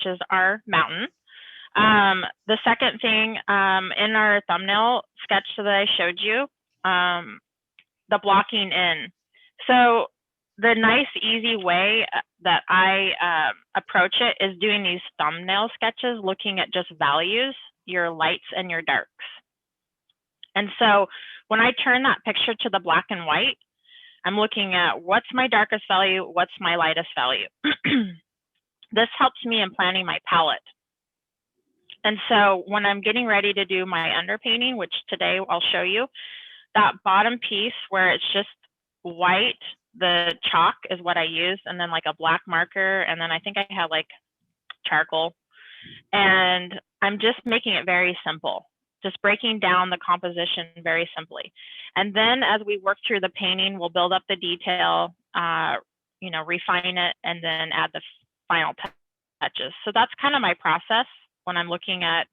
is our mountain. The second thing, in our thumbnail sketch that I showed you, the blocking in. So the nice, easy way that I approach it is doing these thumbnail sketches, looking at just values, your lights and your darks. And so when I turn that picture to the black and white, I'm looking at what's my darkest value, what's my lightest value. This helps me in planning my palette. And so when I'm getting ready to do my underpainting, which today I'll show you, that bottom piece where it's just white, the chalk is what I use, and then like a black marker, and then I think I have like charcoal. And I'm just making it very simple, just breaking down the composition very simply. And then as we work through the painting, we'll build up the detail, refine it, and then add the final touches. So that's kind of my process when I'm looking at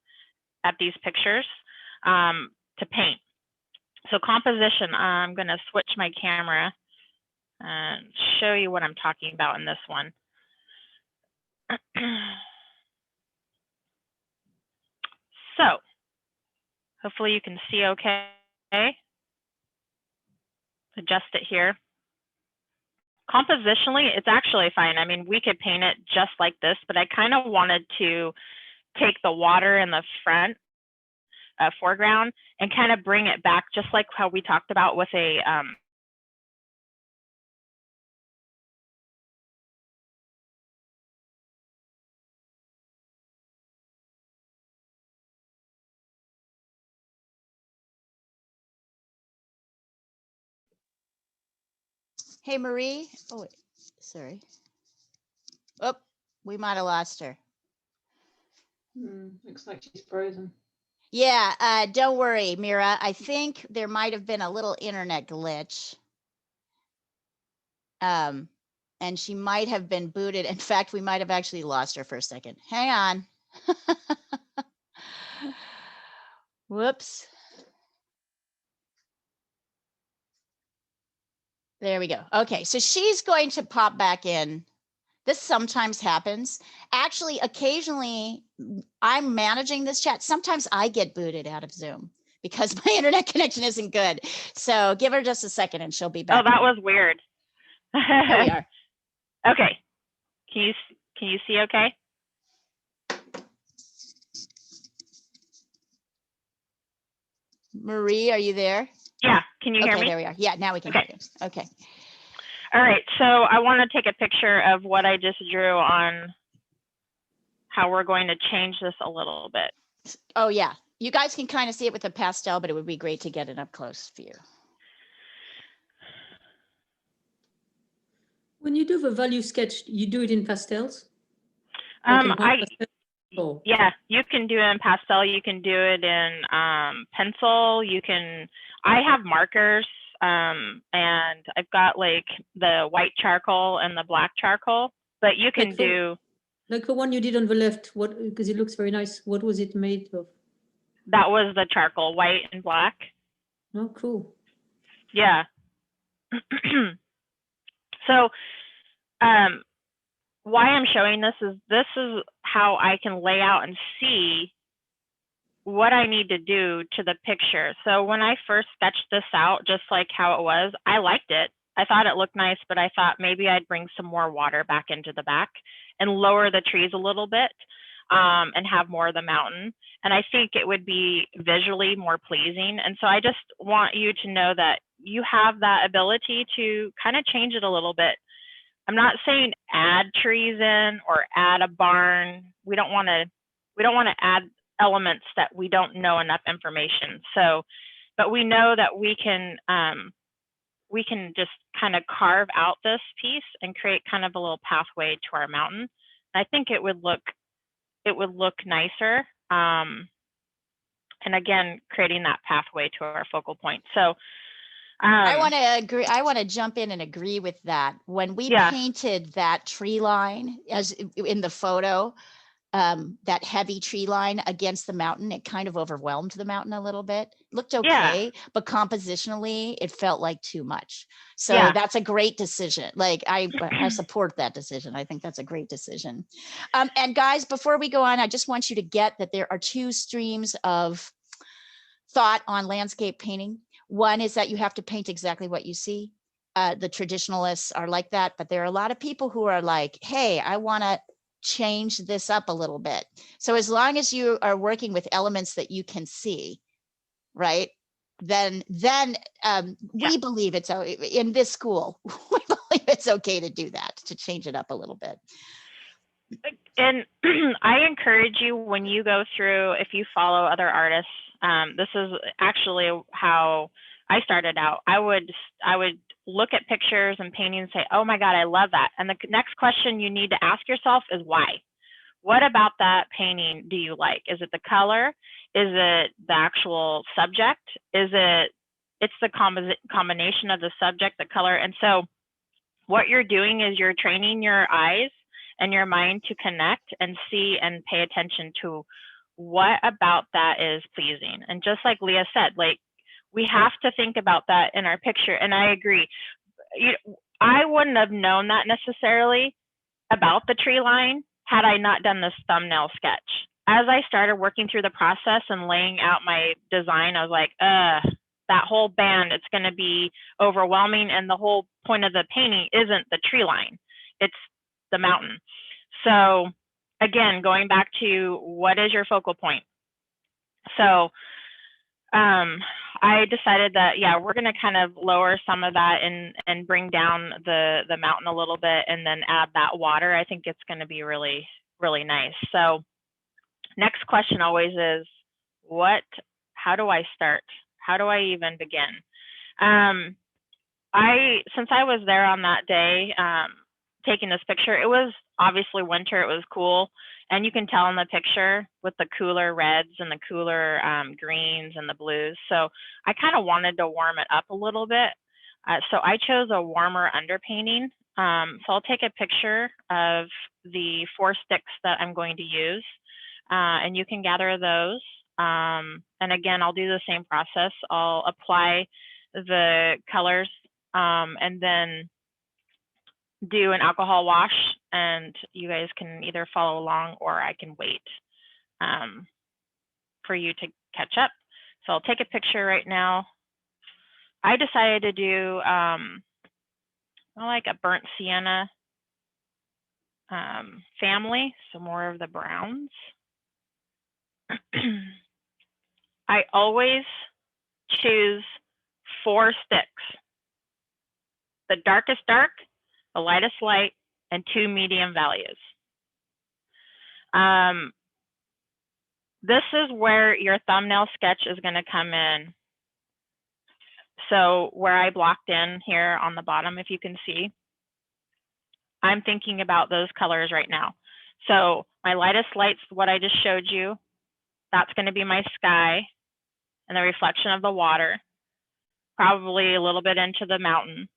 these pictures to paint. So composition, I'm going to switch my camera and show you what I'm talking about in this one. So hopefully you can see okay. Adjust it here. Compositionally, it's actually fine. I mean, we could paint it just like this, but I kind of wanted to take the water in the front foreground and kind of bring it back, just like how we talked about with a Hey, Marie. Oh, wait. Sorry. Oh, we might have lost her. Looks like she's frozen. Yeah, don't worry, Mira. I think there might have been a little internet glitch. And she might have been booted. In fact, we might have actually lost her for a second. Hang on. Whoops. There we go. Okay, so she's going to pop back in. This sometimes happens. Actually, occasionally, I'm managing this chat. Sometimes I get booted out of Zoom because my internet connection isn't good. So give her just a second and she'll be back. Oh, that was weird. Here we are. Okay. Can you see okay? Marie, are you there? Yeah. Can you hear me? Okay, there we are. Yeah, now we can hear you. Okay. All right. So I want to take a picture of what I just drew on how we're going to change this a little bit. Oh, yeah. You guys can kind of see it with the pastel, but it would be great to get it up close for you. When you do the value sketch, you do it in pastels? Yeah, you can do it in pastel. You can do it in pencil. I have markers, and I've got like the white charcoal and the black charcoal, but you can do. Like the one you did on the left, because it looks very nice. What was it made of? That was the charcoal, white and black. Oh, cool. Yeah. So, why I'm showing this is how I can lay out and see what I need to do to the picture. So when I first sketched this out, just like how it was, I liked it. I thought it looked nice, but I thought maybe I'd bring some more water back into the back and lower the trees a little bit and have more of the mountain. And I think it would be visually more pleasing. And so I just want you to know that you have that ability to kind of change it a little bit. I'm not saying add trees in or add a barn. We don't want to add elements that we don't know enough information. So, but we know that we can just kind of carve out this piece and create kind of a little pathway to our mountain. I think it would look nicer. And again, creating that pathway to our focal point. So I want to agree. I want to jump in and agree with that. When we painted that tree line as in the photo, that heavy tree line against the mountain, it kind of overwhelmed the mountain a little bit. Looked Yeah. okay, but compositionally, it felt like too much. So Yeah. that's a great decision. Like I support that decision. I think that's a great decision. And guys, before we go on, I just want you to get that there are two streams of thought on landscape painting. One is that you have to paint exactly what you see. The traditionalists are like that, but there are a lot of people who are like, hey, I want to change this up a little bit. So as long as you are working with elements that you can see, right? Then we believe it's in this school, we believe it's okay to do that, to change it up a little bit. And I encourage you, when you go through, if you follow other artists, this is actually how I started out. I would look at pictures and paintings and say, oh my God, I love that. And the next question you need to ask yourself is why? What about that painting do you like? Is it the color? Is it the actual subject? It's the combination of the subject, the color. And so what you're doing is you're training your eyes and your mind to connect and see and pay attention to what about that is pleasing. And just like Leah said, like, we have to think about that in our picture. And I agree. I wouldn't have known that necessarily about the tree line had I not done this thumbnail sketch. As I started working through the process and laying out my design, I was like, that whole band, it's going to be overwhelming. And the whole point of the painting isn't the tree line, it's the mountain. So again, going back to what is your focal point? So I decided that, yeah, we're going to kind of lower some of that and bring down the mountain a little bit and then add that water. I think it's going to be really, really nice. So next question always is, how do I start? How do I even begin? Since I was there on that day, taking this picture, it was obviously winter, it was cool. And you can tell in the picture with the cooler reds and the cooler greens and the blues. So I kind of wanted to warm it up a little bit. So I chose a warmer underpainting. So I'll take a picture of the 4 sticks that I'm going to use. And you can gather those. And again, I'll do the same process. I'll apply the colors and then do an alcohol wash, and you guys can either follow along or I can wait for you to catch up. So I'll take a picture right now. I decided to do like a burnt sienna family, so more of the browns. I always choose 4 sticks. The darkest dark, the lightest light, and 2 medium values. This is where your thumbnail sketch is going to come in. So where I blocked in here on the bottom, if you can see, I'm thinking about those colors right now. So my lightest light's what I just showed you. That's going to be my sky and the reflection of the water, probably a little bit into the mountain.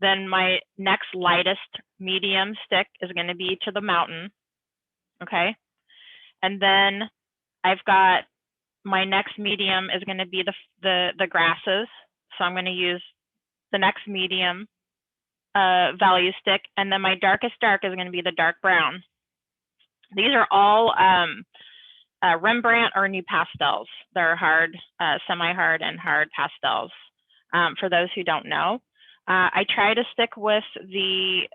Then my next lightest medium stick is going to be to the mountain, okay? And then I've got my next medium is going to be the grasses. So I'm going to use the next medium value stick. And then my darkest dark is going to be the dark brown. These are all Rembrandt or new pastels. They're hard, semi-hard and hard pastels. For those who don't know, I try to stick with the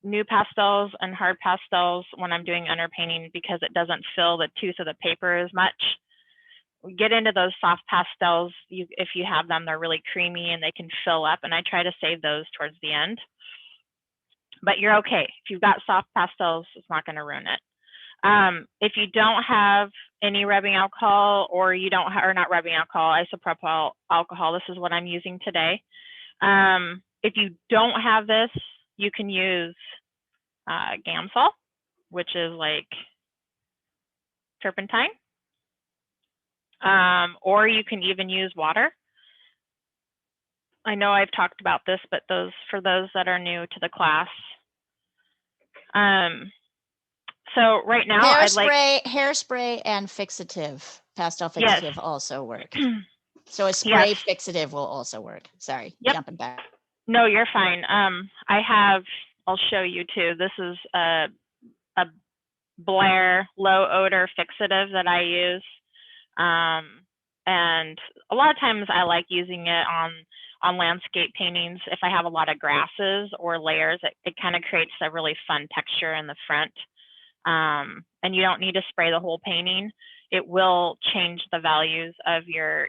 new pastels and hard pastels when I'm doing underpainting because it doesn't fill the tooth of the paper as much. We get into those soft pastels, if you have them, they're really creamy and they can fill up, and I try to save those towards the end. But you're okay. If you've got soft pastels, it's not going to ruin it. If you don't have any rubbing alcohol, or you don't or not rubbing alcohol, isopropyl alcohol, this is what I'm using today. If you don't have this, you can use Gamsol, which is like turpentine, or you can even use water. I know I've talked about this, but for those that are new to the class. So right now I'd like hairspray and fixative, pastel Yes. fixative also work. So a spray fixative will also work. Sorry, jumping back. No, you're fine. I'll show you too. This is a Blair low odor fixative that I use. And a lot of times I like using it on landscape paintings. If I have a lot of grasses or layers, it kind of creates a really fun texture in the front. And you don't need to spray the whole painting. It will change the values of your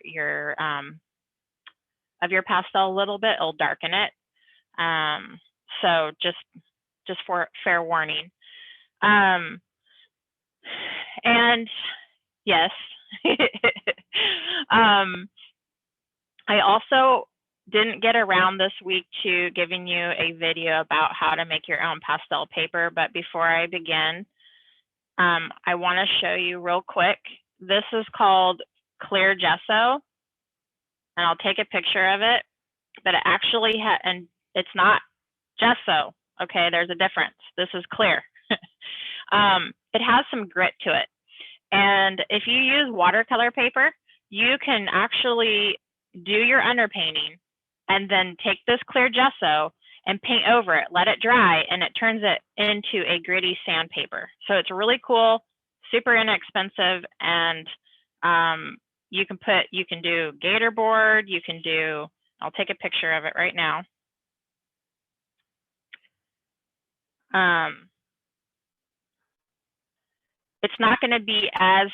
pastel a little bit. It'll darken it. So just for fair warning. And yes, I also didn't get around this week to giving you a video about how to make your own pastel paper. But before I begin, I want to show you real quick. This is called clear gesso, and I'll take a picture of it. But it actually and it's not gesso. Okay, there's a difference. This is clear. It has some grit to it. And if you use watercolor paper, you can actually do your underpainting and then take this clear gesso and paint over it, let it dry, and it turns it into a gritty sandpaper. So it's really cool, super inexpensive, and you can do gator board, I'll take a picture of it right now. It's not going to be as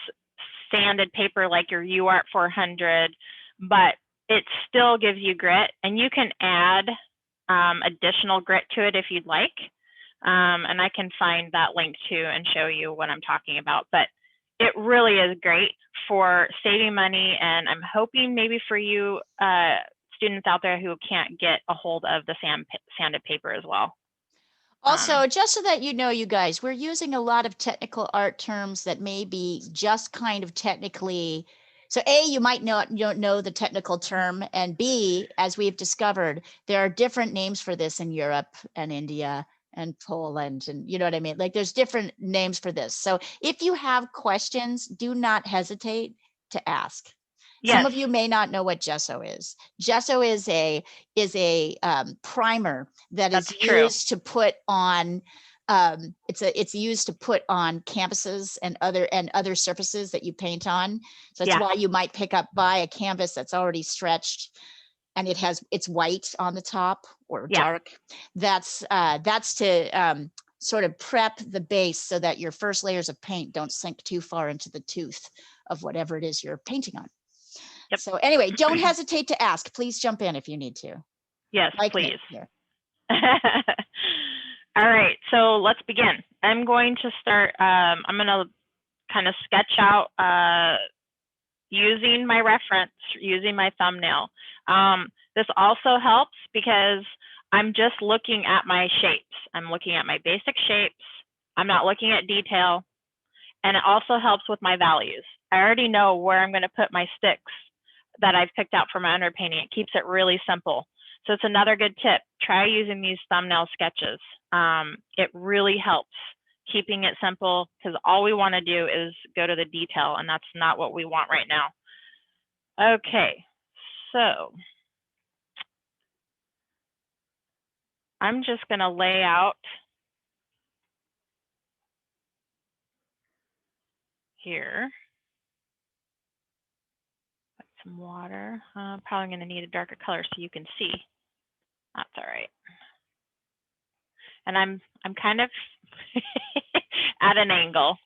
sanded paper like your UART 400, but it still gives you grit, and you can add additional grit to it if you'd like. And I can find that link too and show you what I'm talking about. But it really is great for saving money, and I'm hoping maybe for you students out there who can't get a hold of the sanded paper as well. Also, just so that you know, you guys, we're using a lot of technical art terms that may be just kind of technically. So A, you might not know the technical term, and B, as we've discovered, there are different names for this in Europe and India and Poland, and you know what I mean? Like there's different names for this. So if you have questions, do not hesitate to ask. Yes. Some of you may not know what gesso is. Gesso is a primer That's used to put on. It's used to put on canvases and other surfaces that you paint on. So that's why you might buy a canvas that's already stretched, and it's white on the top or dark. That's to sort of prep the base so that your first layers of paint don't sink too far into the tooth of whatever it is you're painting on. Yep. So anyway, don't hesitate to ask. Please jump in if you need to. Yes, please. All right, so let's begin. I'm going to start, I'm going to kind of sketch out using my reference, using my thumbnail. This also helps because I'm just looking at my shapes. I'm looking at my basic shapes. I'm not looking at detail. And it also helps with my values. I already know where I'm going to put my sticks that I've picked out for my underpainting. It keeps it really simple. So it's another good tip. Try using these thumbnail sketches. It really helps keeping it simple, because all we want to do is go to the detail, and that's not what we want right now. Okay, so I'm just going to lay out here. Some water. I'm probably going to need a darker color so you can see. That's all right. And I'm kind of at an angle.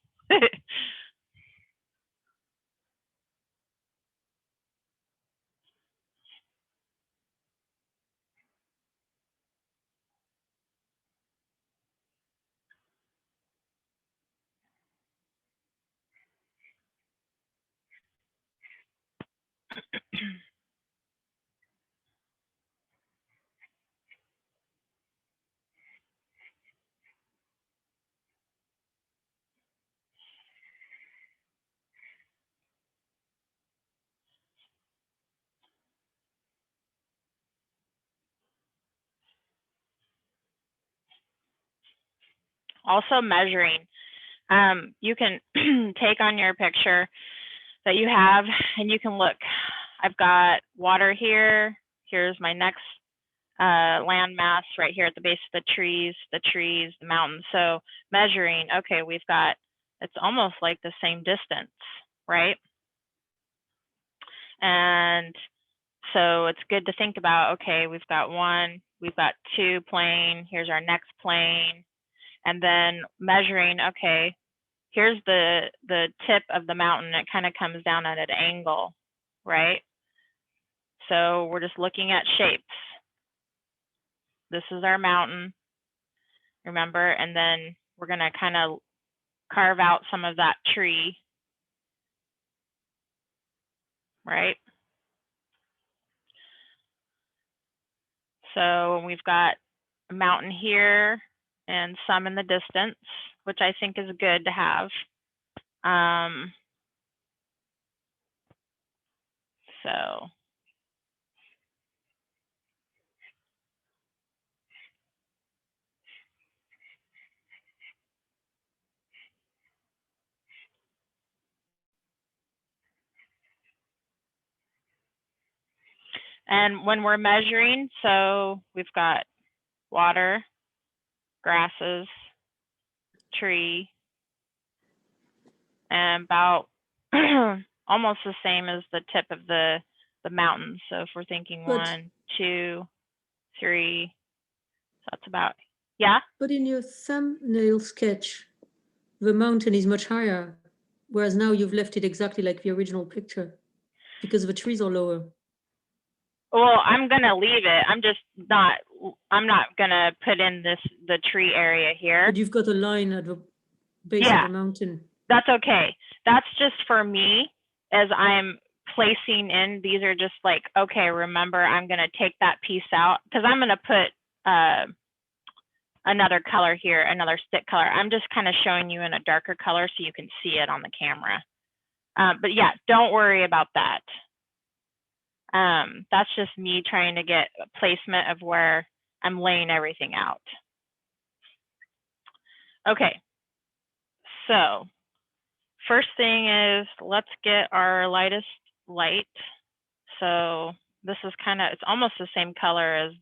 Also measuring. you can take on your picture that you have and you can look. I've got water here. Here's my next land mass right here at the base of the trees, the mountains. So measuring, okay, we've got, it's almost like the same distance, right? And so it's good to think about, okay, we've got one, we've got two plane, here's our next plane, and then measuring, okay, here's the tip of the mountain, it kind of comes down at an angle, right? So we're just looking at shapes. This is our mountain, remember, and then we're going to kind of carve out some of that tree, right? So we've got a mountain here and some in the distance, which I think is good to have. So and when we're measuring, so we've got water, grasses, tree, and about almost the same as the tip of the mountain. So if we're thinking But 1, 2, 3, so that's about, yeah. but in your thumbnail sketch, the mountain is much higher, whereas now you've left it exactly like the original picture because the trees are lower. Well, I'm gonna leave it. I'm not gonna put in the tree area here. But you've got a line at the base of Yeah. the mountain. That's okay. That's just for me as I'm placing in. These are just like, okay, remember, I'm going to take that piece out because I'm going to put another color here, another stick color. I'm just kind of showing you in a darker color so you can see it on the camera. But yeah, don't worry about that. That's just me trying to get a placement of where I'm laying everything out. Okay, so first thing is let's get our lightest light. So this is kind of, it's almost the same color as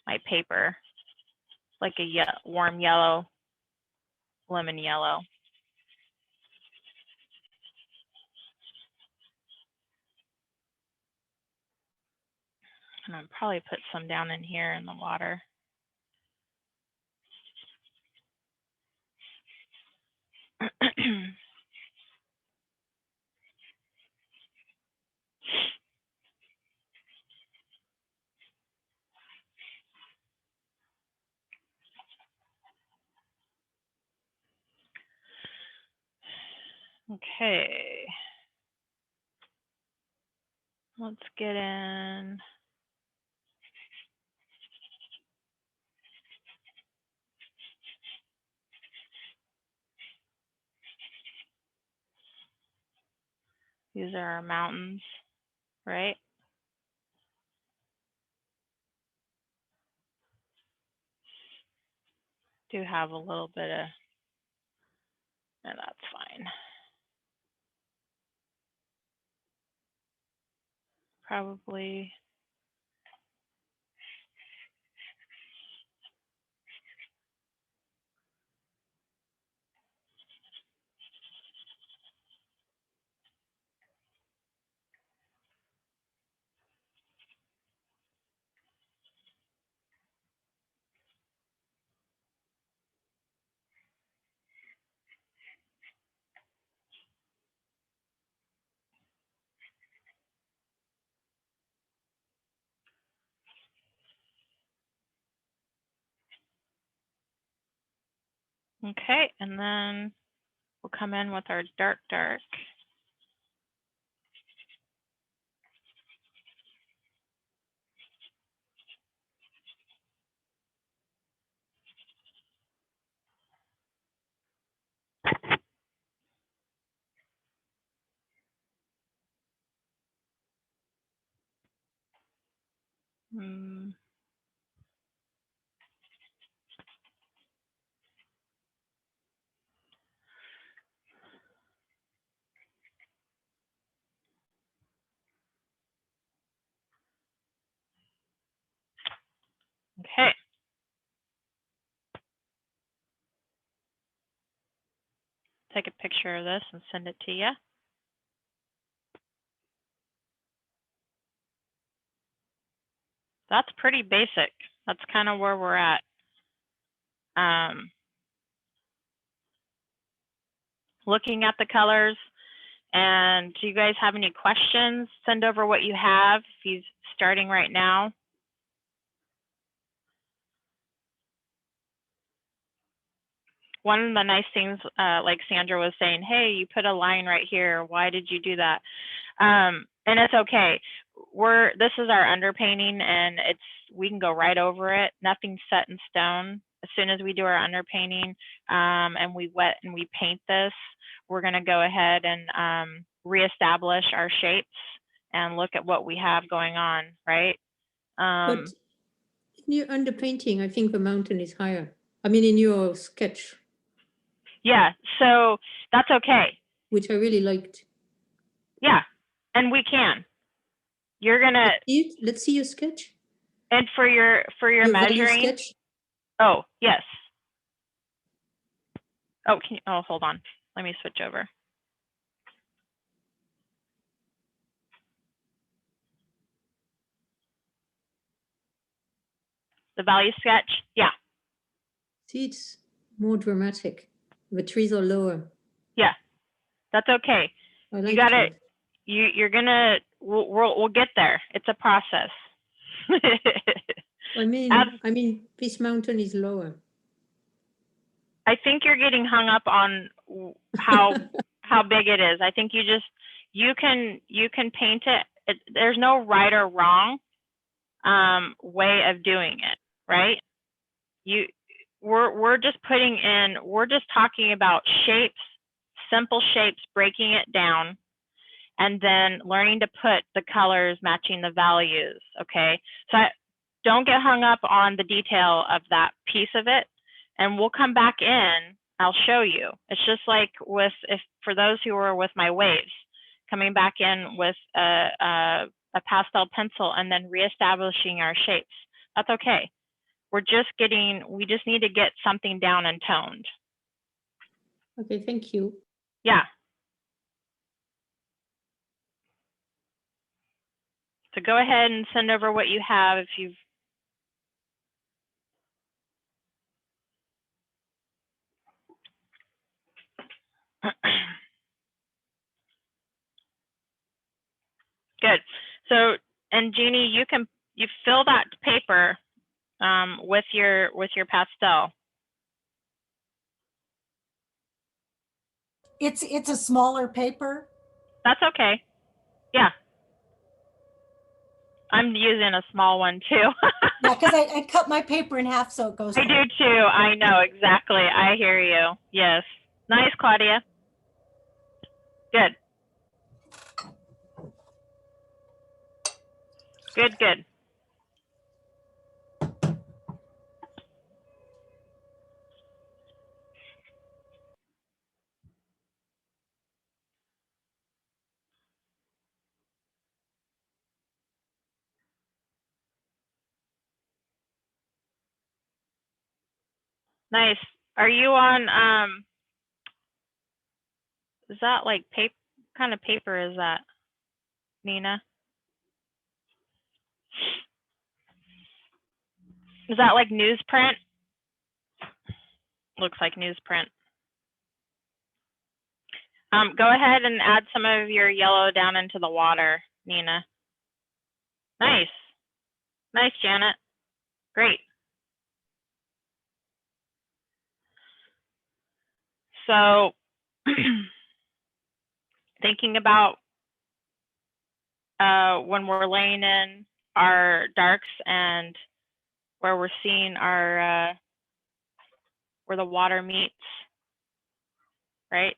my paper, like a warm yellow, lemon yellow. And I'll probably put some down in here in the water. Okay. Let's get in. These are our mountains, right? Do have a little bit of, and that's fine. Probably. Okay, and then we'll come in with our dark. take a picture of this and send it to you. That's pretty basic. That's kind of where we're at. Looking at the colors. And do you guys have any questions? Send over what you have if he's starting right now. One of the nice things, like Sandra was saying, hey, you put a line right here. Why did you do that? And it's okay. This is our underpainting, and we can go right over it. Nothing's set in stone. As soon as we do our underpainting and we wet and we paint this, we're going to go ahead and reestablish our shapes and look at what we have going on, right? But in your underpainting, I think the mountain is higher. I mean, in your sketch. Yeah, so that's okay. Which I really liked. Yeah, and we can. You're gonna. Let's see your sketch. And for your measuring. Sketch? Oh, yes. Oh, hold on. Let me switch over. The value sketch, yeah. See, it's more dramatic. The trees are lower. Yeah, that's okay. You got it. You're gonna. We'll get there. It's a process. I mean, this mountain is lower. I think you're getting hung up on how big it is. I think you can paint it. There's no right or wrong way of doing it, right? We're just talking about shapes, simple shapes, breaking it down, and then learning to put the colors matching the values. Okay, so don't get hung up on the detail of that piece of it, and we'll come back in. I'll show you. It's just like for those who were with my waves, coming back in with a pastel pencil and then reestablishing our shapes. That's okay. We just need to get something down and toned. Okay, thank you. Yeah. So go ahead and send over what you have if you've. Good. So, and Jeannie, you fill that paper with your pastel. It's a smaller paper. That's okay. Yeah. I'm using a small one too. Yeah, because I cut my paper in half so it goes. I do too. I know exactly. I hear you. Yes. Nice, Claudia. Good. Good, good. Nice. Are you on, is that like paper? What kind of paper is that, Nina? Is that like newsprint? Looks like newsprint. Go ahead and add some of your yellow down into the water, Nina. Nice. Nice, Janet. Great. So thinking about when we're laying in our darks and where we're seeing our where the water meets, right?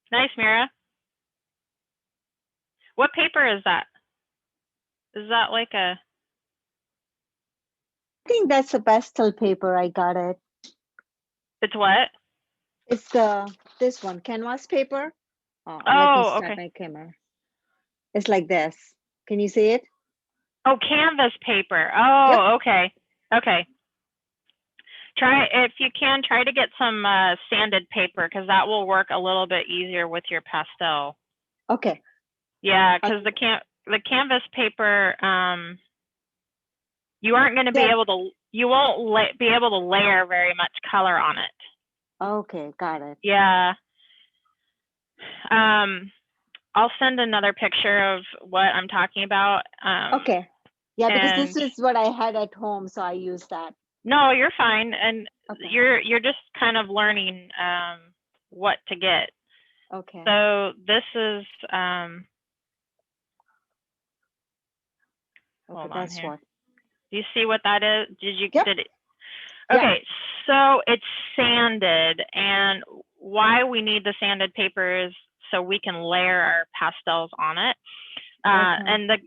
Nice, Mira. What paper is that? Is that like a? I think that's a pastel paper. I got it. It's what? It's this one, canvas paper. Let me Oh, start okay. my camera. It's like this. Can you see it? Oh, canvas paper. Oh, okay. Okay. Try, if you can, try to get some sanded paper, because that will work a little bit easier with your pastel. Okay. Yeah, because the canvas paper, you aren't going to be Yeah. able to, you won't be able to layer very much color on it. Okay, got it. Yeah. I'll send another picture of what I'm talking about. Okay. Yeah, because this and- is what I had at home, so I used that. No, you're fine, and Okay. you're just kind of learning what to get. Okay. So this is Okay, hold on that's here. what. Do you see what that is? Did you Yep. did it? Yeah. Okay, so it's sanded, and why we need the sanded paper is so we can layer our pastels on it. Okay.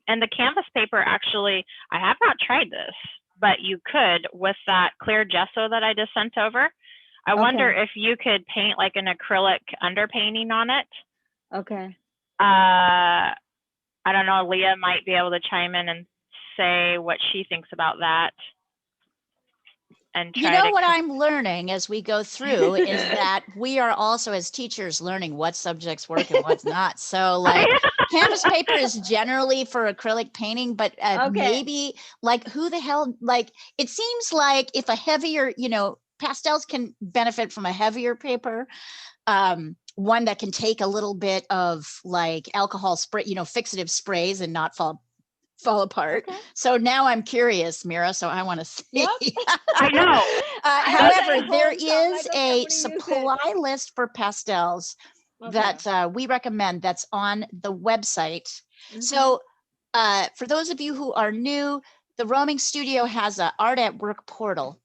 And the canvas paper, actually, I have not tried this, but you could with that clear gesso that I just sent over. I wonder Okay. if you could paint like an acrylic underpainting on it. Okay. I don't know, Leah might be able to chime in and say what she thinks about that. And You know what I'm learning as we go through is that we are also as teachers learning what subjects work and what's not. So like canvas paper is generally for acrylic painting, but maybe like who the hell, like it seems like if a heavier, you know, pastels can benefit from a heavier paper, one that can take a little bit of like alcohol spray, you know, fixative sprays and not fall apart. Okay. So now I'm curious, Mira. So I want to see. Yep. I know. However, there home, so I'm is like, okay, I'm a gonna use it. supply list for pastels that we recommend that's on the website. Mhm. So for those of you who are new, the Roaming Studio has a Art at Work portal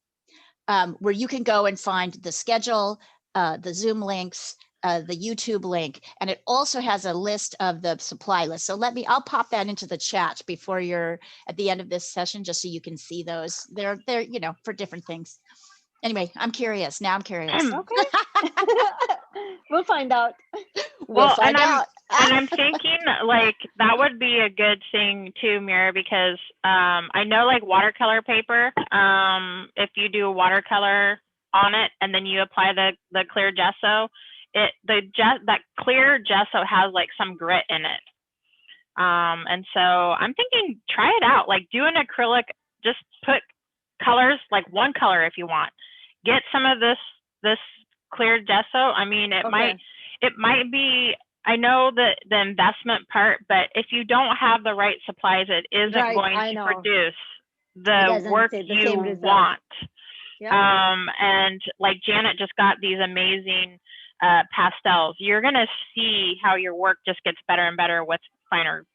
where you can go and find the schedule, the Zoom links, the YouTube link, and it also has a list of the supply list. So I'll pop that into the chat before you're at the end of this session, just so you can see those. They're, you know, for different things. Anyway, I'm curious. Now I'm curious. Okay. We'll find out. We'll find out. And I'm thinking like that would be a good thing too, Mira, because I know like watercolor paper, if you do watercolor on it and then you apply the clear gesso, that clear gesso has like some grit in it. And so I'm thinking try it out, like do an acrylic, just put colors, like one color if you want. Get some of this clear gesso. I mean, it might be, I know the investment part, but if you don't have the right supplies, it isn't going to produce the work you want. Yep. And like Janet just got these amazing pastels. You're gonna see how your work just gets better and better with finer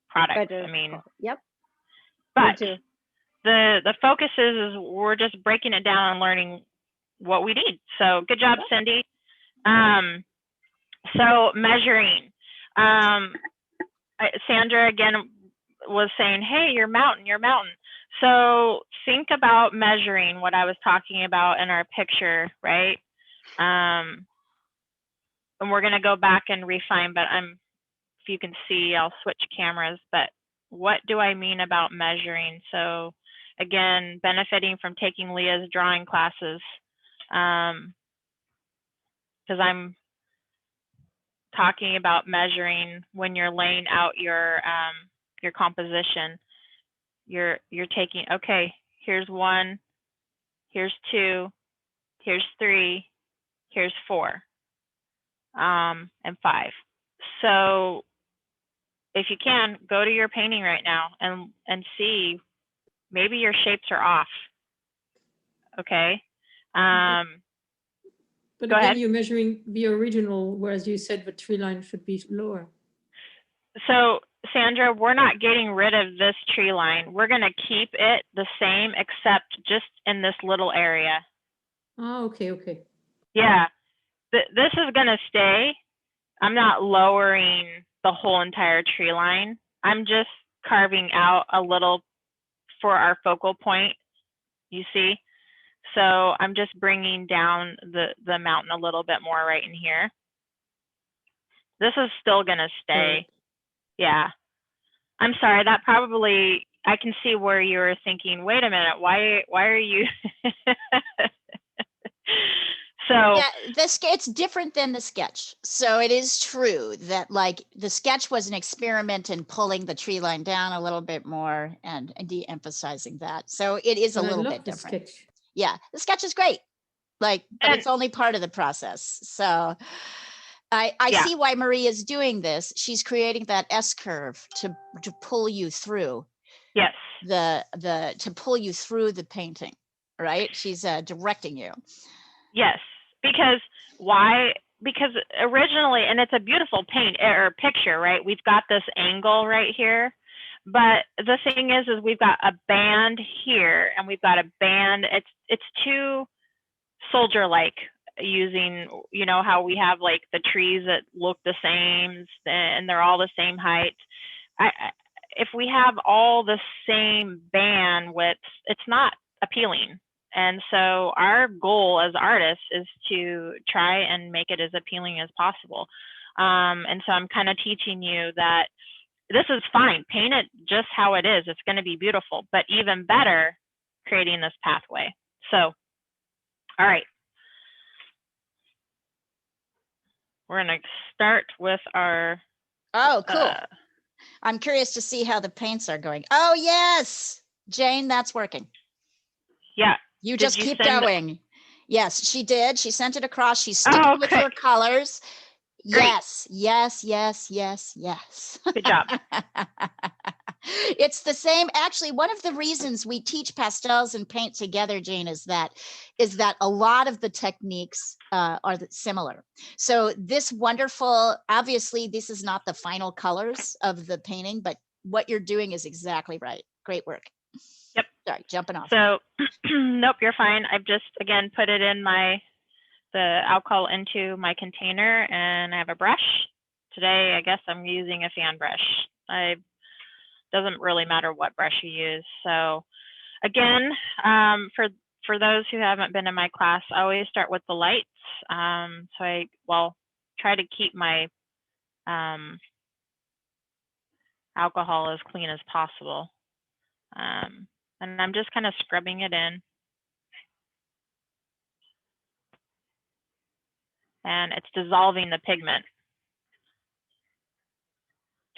products. I mean, yep. But the focus is we're just breaking it down and learning what we need. So good job, Cindy. So measuring. Sandra again was saying, hey, you're mountain. So think about measuring what I was talking about in our picture, right? And we're gonna go back and refine, but if you can see, I'll switch cameras, but what do I mean about measuring? So again, benefiting from taking Leah's drawing classes, because I'm talking about measuring when you're laying out your composition. You're taking, okay, here's 1, here's 2, here's 3, here's 4, and 5. So if you can, go to your painting right now and see, maybe your shapes are off. Okay. But go again, ahead. you're measuring the original, whereas you said the tree line should be lower. So Sandra, we're not getting rid of this tree line. We're going to keep it the same, except just in this little area. Oh, okay. Yeah, this is going to stay. I'm not lowering the whole entire tree line. I'm just carving out a little for our focal point, you see? So I'm just bringing down the mountain a little bit more right in here. This is still gonna stay. Yeah. I'm sorry, that probably, I can see where you were thinking, wait a minute, why are you? So Yeah, it's different than the sketch. So it is true that like the sketch was an experiment in pulling the tree line down a little bit more and de-emphasizing that. So it is a And I little love bit the different. sketch. Yeah, the sketch is great. Like, but And- it's only part of the process. So I Yeah. see why Marie is doing this. She's creating that S curve to pull you through yes. to pull you through the painting, right? She's directing you. Yes, because why? Because originally, and it's a beautiful paint or picture, right? We've got this angle right here, but the thing is we've got a band here, and we've got a band. It's too soldier-like, using, you know, how we have like the trees that look the same and they're all the same height. If we have all the same bandwidth, it's not appealing. And so our goal as artists is to try and make it as appealing as possible. And so I'm kind of teaching you that this is fine. Paint it just how it is. It's going to be beautiful, but even better, creating this pathway. So, all right. We're going to start with our. Oh, cool. I'm curious to see how the paints are going. Oh, yes. Jane, that's working. Yeah. You just keep going. Yes, she did. She sent it across. She's sticking with her colors. Great. Yes, yes, yes, yes, yes. Good job. It's the same. Actually, one of the reasons we teach pastels and paint together, Jane, is that a lot of the techniques are similar. So this wonderful, obviously, this is not the final colors of the painting, but what you're doing is exactly right. Great work. Yep. Sorry, jumping off. So, nope, you're fine. I've just, again, put it in the alcohol into my container, and I have a brush. Today, I guess I'm using a fan brush. Doesn't really matter what brush you use. So again, for those who haven't been in my class, I always start with the lights. So I try to keep my alcohol as clean as possible. And I'm just kind of scrubbing it in. And it's dissolving the pigment,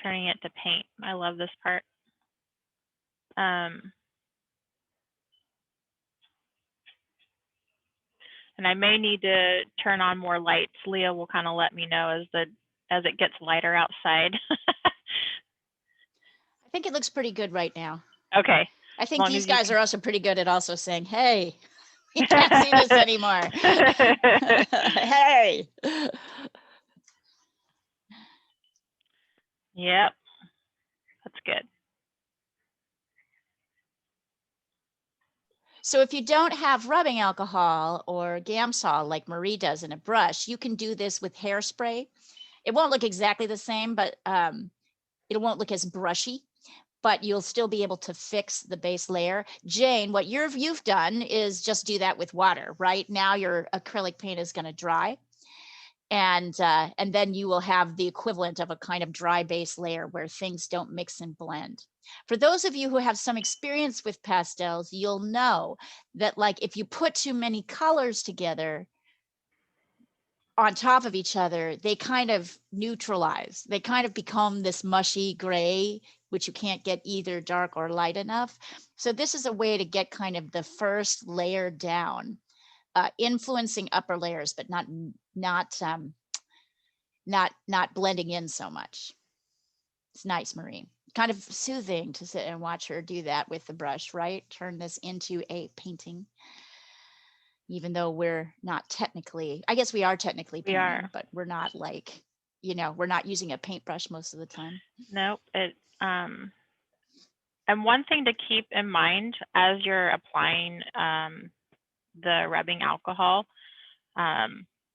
turning it to paint. I love this part. And I may need to turn on more lights. Leah will kind of let me know as it gets lighter outside. I think it looks pretty good right now. Okay. I think these guys are also pretty good at also saying, hey, we can't see this anymore. Hey. Yep. That's good. So if you don't have rubbing alcohol or Gamsol like Marie does in a brush, you can do this with hairspray. It won't look exactly the same, but it won't look as brushy, but you'll still be able to fix the base layer. Jane, what you've done is just do that with water, right? Now your acrylic paint is going to dry. And then you will have the equivalent of a kind of dry base layer where things don't mix and blend. For those of you who have some experience with pastels, you'll know that like if you put too many colors together on top of each other, they kind of neutralize. They kind of become this mushy gray, which you can't get either dark or light enough. So this is a way to get kind of the first layer down, influencing upper layers, but not blending in so much. It's nice, Marie. Kind of soothing to sit and watch her do that with the brush, right? Turn this into a painting. Even though we're not technically, I guess we are technically painting, but we're not like, we're not using a paintbrush most of the time. Nope. And one thing to keep in mind as you're applying the rubbing alcohol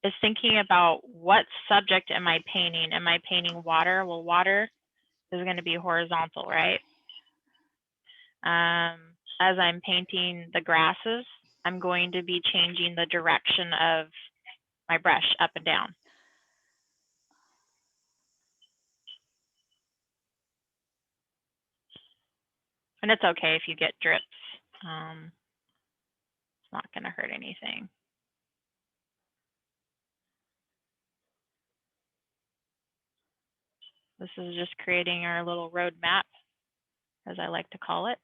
is thinking about what subject am I painting? Am I painting water? Well, water is going to be horizontal, right? As I'm painting the grasses, I'm going to be changing the direction of my brush up and down. And it's okay if you get drips. It's not going to hurt anything. This is just creating our little road map, as I like to call it.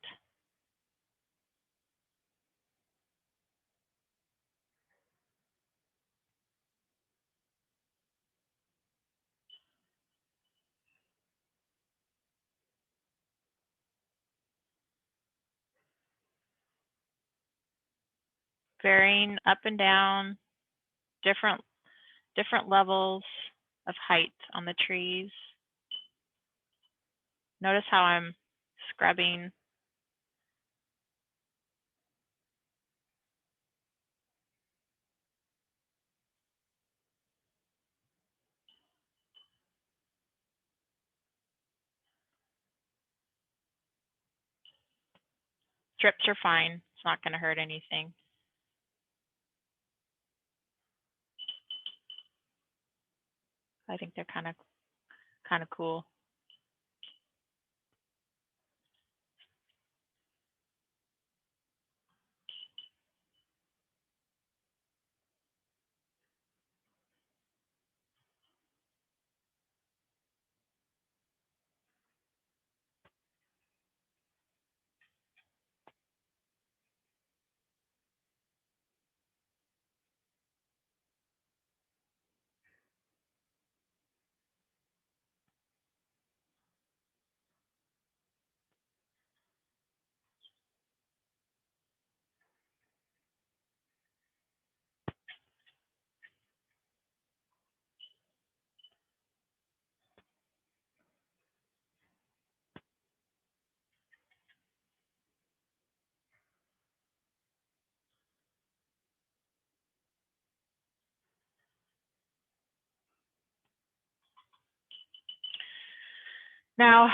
Varying up and down, different levels of height on the trees. Notice how I'm scrubbing. Strips are fine. It's not going to hurt anything. I think they're kind of cool. Now,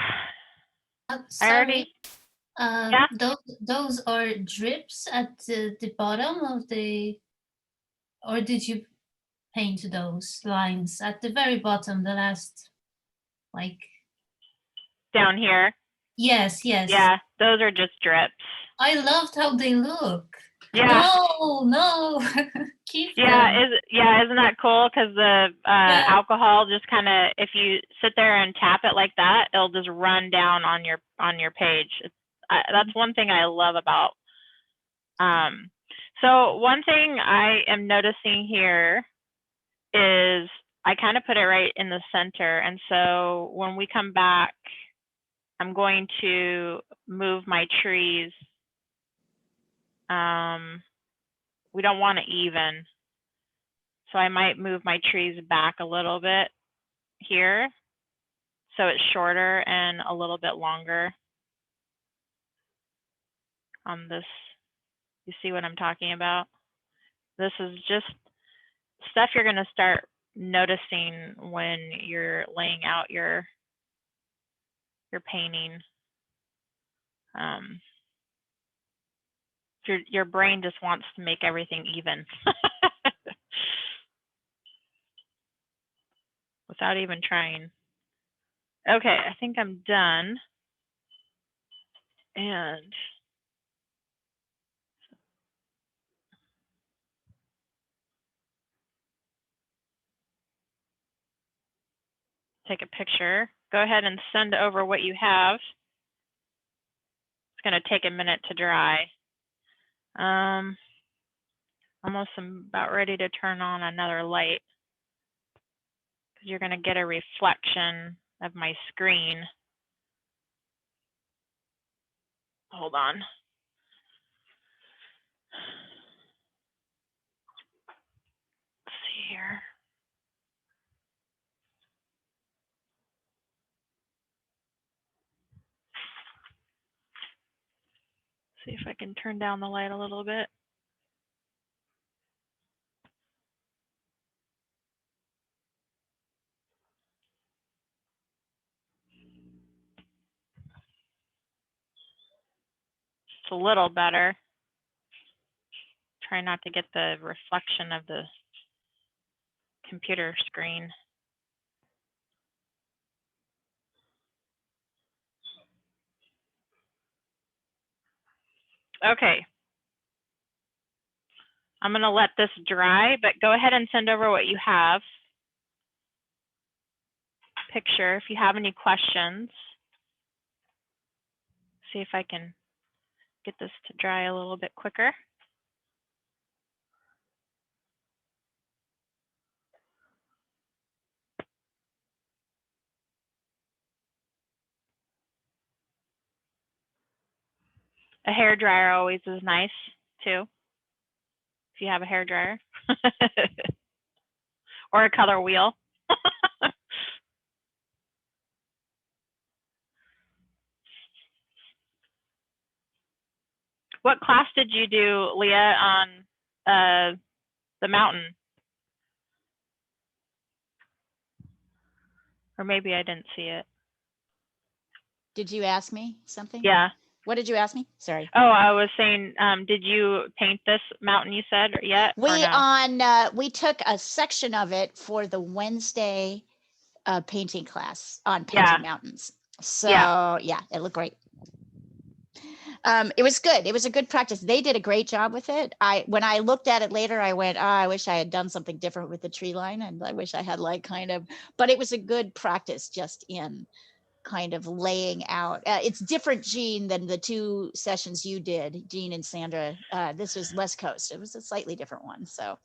I already, Sorry, yeah, those are drips at the bottom of the, or did you paint those lines at the very bottom, the last, like, down here. yes. Yeah, those are just drips. I loved how they look. Yeah. No, keep them. Yeah, isn't that cool? Because the alcohol just kind of, if you sit there and tap it like that, it'll just run down on your page. That's one thing I love about. So one thing I am noticing here is I kind of put it right in the center, and so when we come back, I'm going to move my trees. We don't want it even. So I might move my trees back a little bit here, so it's shorter and a little bit longer on this. You see what I'm talking about? This is just stuff you're going to start noticing when you're laying out your painting. Your brain just wants to make everything even without even trying. Okay, I think I'm done. And take a picture. Go ahead and send over what you have. It's going to take a minute to dry. Almost about ready to turn on another light because you're going to get a reflection of my screen. Hold on. Let's see here. See if I can turn down the light a little bit. It's a little better. Try not to get the reflection of the computer screen. Okay. I'm going to let this dry, but go ahead and send over what you have. Picture, if you have any questions. See if I can get this to dry a little bit quicker. A hair dryer always is nice too, if you have a hair dryer. Or a color wheel. What class did you do, Leah, on the mountain? Or maybe I didn't see it. Did you ask me something? Yeah. What did you ask me? Sorry. Oh, I was saying, did you paint this mountain you said yet? We or no? we took a section of it for the Wednesday painting class on painting mountains. So yeah, it looked great. It was good. It was a good practice. They did a great job with it. When I looked at it later, I went, oh, I wish I had done something different with the tree line. And I wish I had but it was a good practice just in kind of laying out. It's different, Jean, than the 2 sessions you did, Jean and Sandra. This was West Coast. It was a slightly different one. So,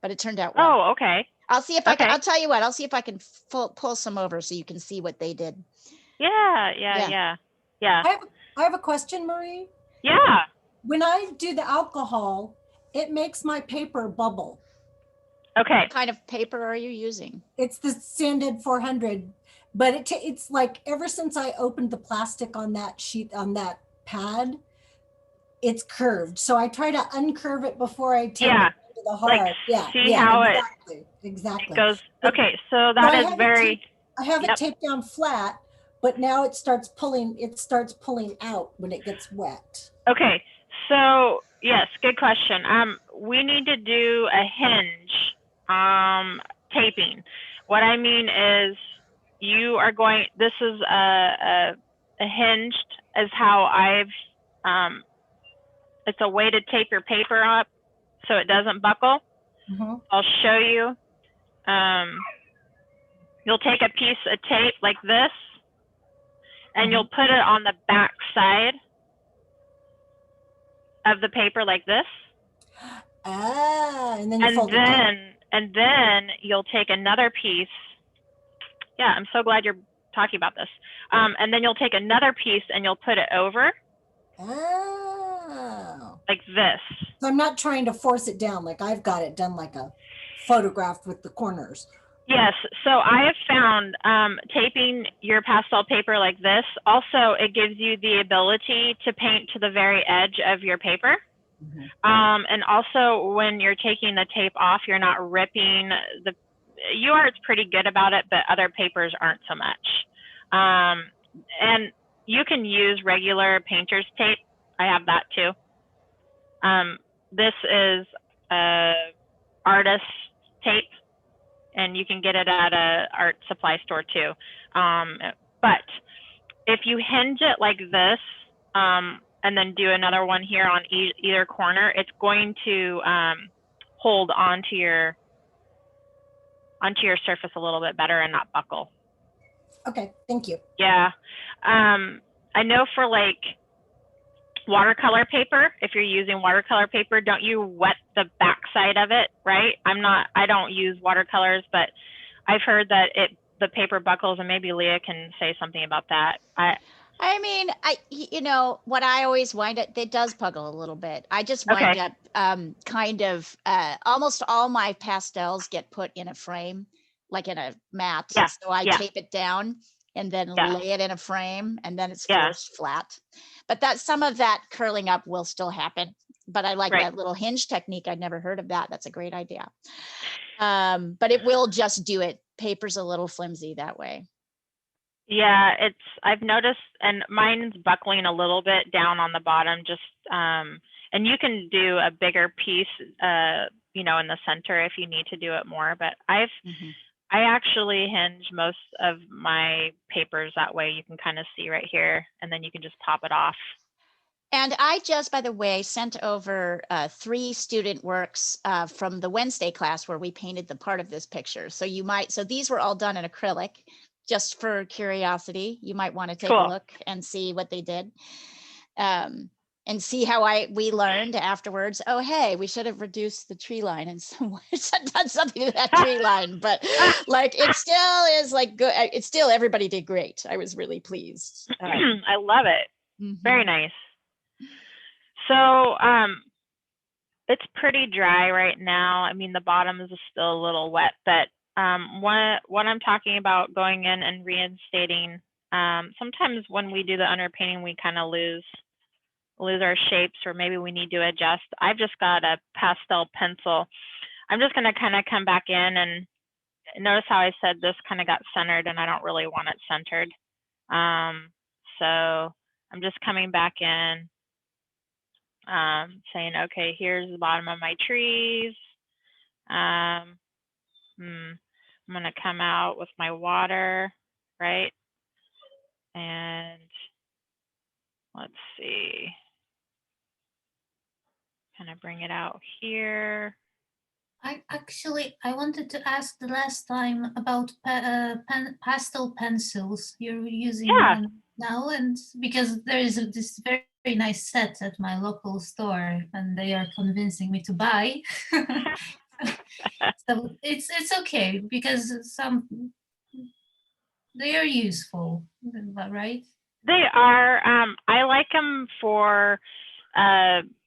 but it turned out well. Oh, okay. I'll see if I can, Okay. I'll tell you what, I'll see if I can pull some over so you can see what they did. Yeah. I have a question, Marie. Yeah. When I do the alcohol, it makes my paper bubble. Okay. What kind of paper are you using? It's the Sanded 400, but it's like ever since I opened the plastic on that sheet, on that pad, it's curved. So I try to uncurve it before I take it into the hard. Like, see how exactly. it goes. But, Okay, so that is very. I have it taped down flat, but now it starts pulling out when it gets wet. Okay, so yes, good question. We need to do a hinge taping. What I mean is you are going, this is a hinged is how I've, it's a way to tape your paper up so it doesn't buckle. Mm-hmm. I'll show you. You'll take a piece of tape like this and you'll put it on the back side of the paper like this. And then you fold it down. And then you'll take another piece. Yeah, I'm so glad you're talking about this. And then you'll take another piece and you'll put it over. Oh. Like this. So I'm not trying to force it down. Like I've got it done like a photograph with the corners. Yes, so I have found taping your pastel paper like this, also it gives you the ability to paint to the very edge of your paper. Mm-hmm. And also when you're taking the tape off, you're not ripping the, UArt's pretty good about it, but other papers aren't so much. And you can use regular painter's tape. I have that too. This is artist tape. And you can get it at a art supply store too. But if you hinge it like this, and then do another one here on either corner, it's going to hold onto your surface a little bit better and not buckle. Okay, thank you. Yeah, I know for like watercolor paper, if you're using watercolor paper, don't you wet the back side of it, right? I don't use watercolors, but I've heard that the paper buckles, and maybe Leah can say something about that. I mean, what I always wind up, it does buckle a little bit. I just wind up almost all my pastels get put in a frame, like in a mat. Yeah. So I tape it down and then lay it in a frame, and then it's forced flat. But some of that curling up will still happen. But I like that little hinge technique. I'd never heard of that. That's a great idea. But it will just do it. Paper's a little flimsy that way. Yeah, I've noticed, and mine's buckling a little bit down on the bottom, just, and you can do a bigger piece, in the center if you need to do it more, but I actually hinge most of my papers that way. You can kind of see right here, and then you can just pop it off. And I just, by the way, sent over 3 student works from the Wednesday class where we painted the part of this picture. So so these were all done in acrylic, just for curiosity. You might want to take a Cool. look and see what they did. And see how we learned afterwards, oh, hey, we should have reduced the tree line and done something to that tree line. But like, it still is like good. It's still, everybody did great. I was really pleased. I love it. Very Mhm. nice. So it's pretty dry right now. I mean, the bottom is still a little wet, but what I'm talking about going in and reinstating, sometimes when we do the underpainting, we kind of lose our shapes, or maybe we need to adjust. I've just got a pastel pencil. I'm just going to kind of come back in, and notice how I said this kind of got centered, and I don't really want it centered. So I'm just coming back in, saying, okay, here's the bottom of my trees. I'm going to come out with my water, right? And let's see, kind of bring it out here. I wanted to ask the last time about pastel pencils you're using now, and because there is this very, very nice set at my local store, and they are convincing me to buy. So it's okay because they are useful, right? They are. I like them for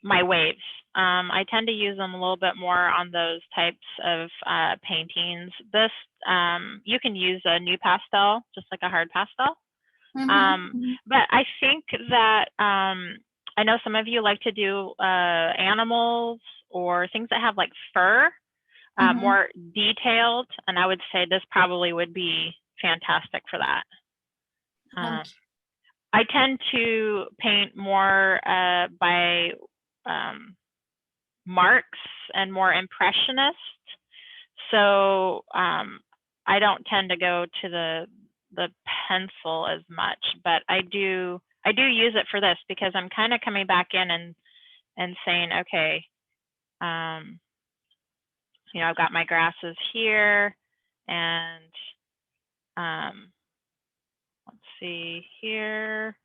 my waves. I tend to use them a little bit more on those types of paintings. This, you can use a new pastel, just like a hard pastel. But I think that I know some of you like to do animals or things that have like fur, more detailed, and I would say this probably would be fantastic for that. I tend to paint more by marks and more impressionist. So I don't tend to go to the pencil as much, but I do use it for this because I'm kind of coming back in and saying, okay, you know, I've got my grasses here, and let's see here.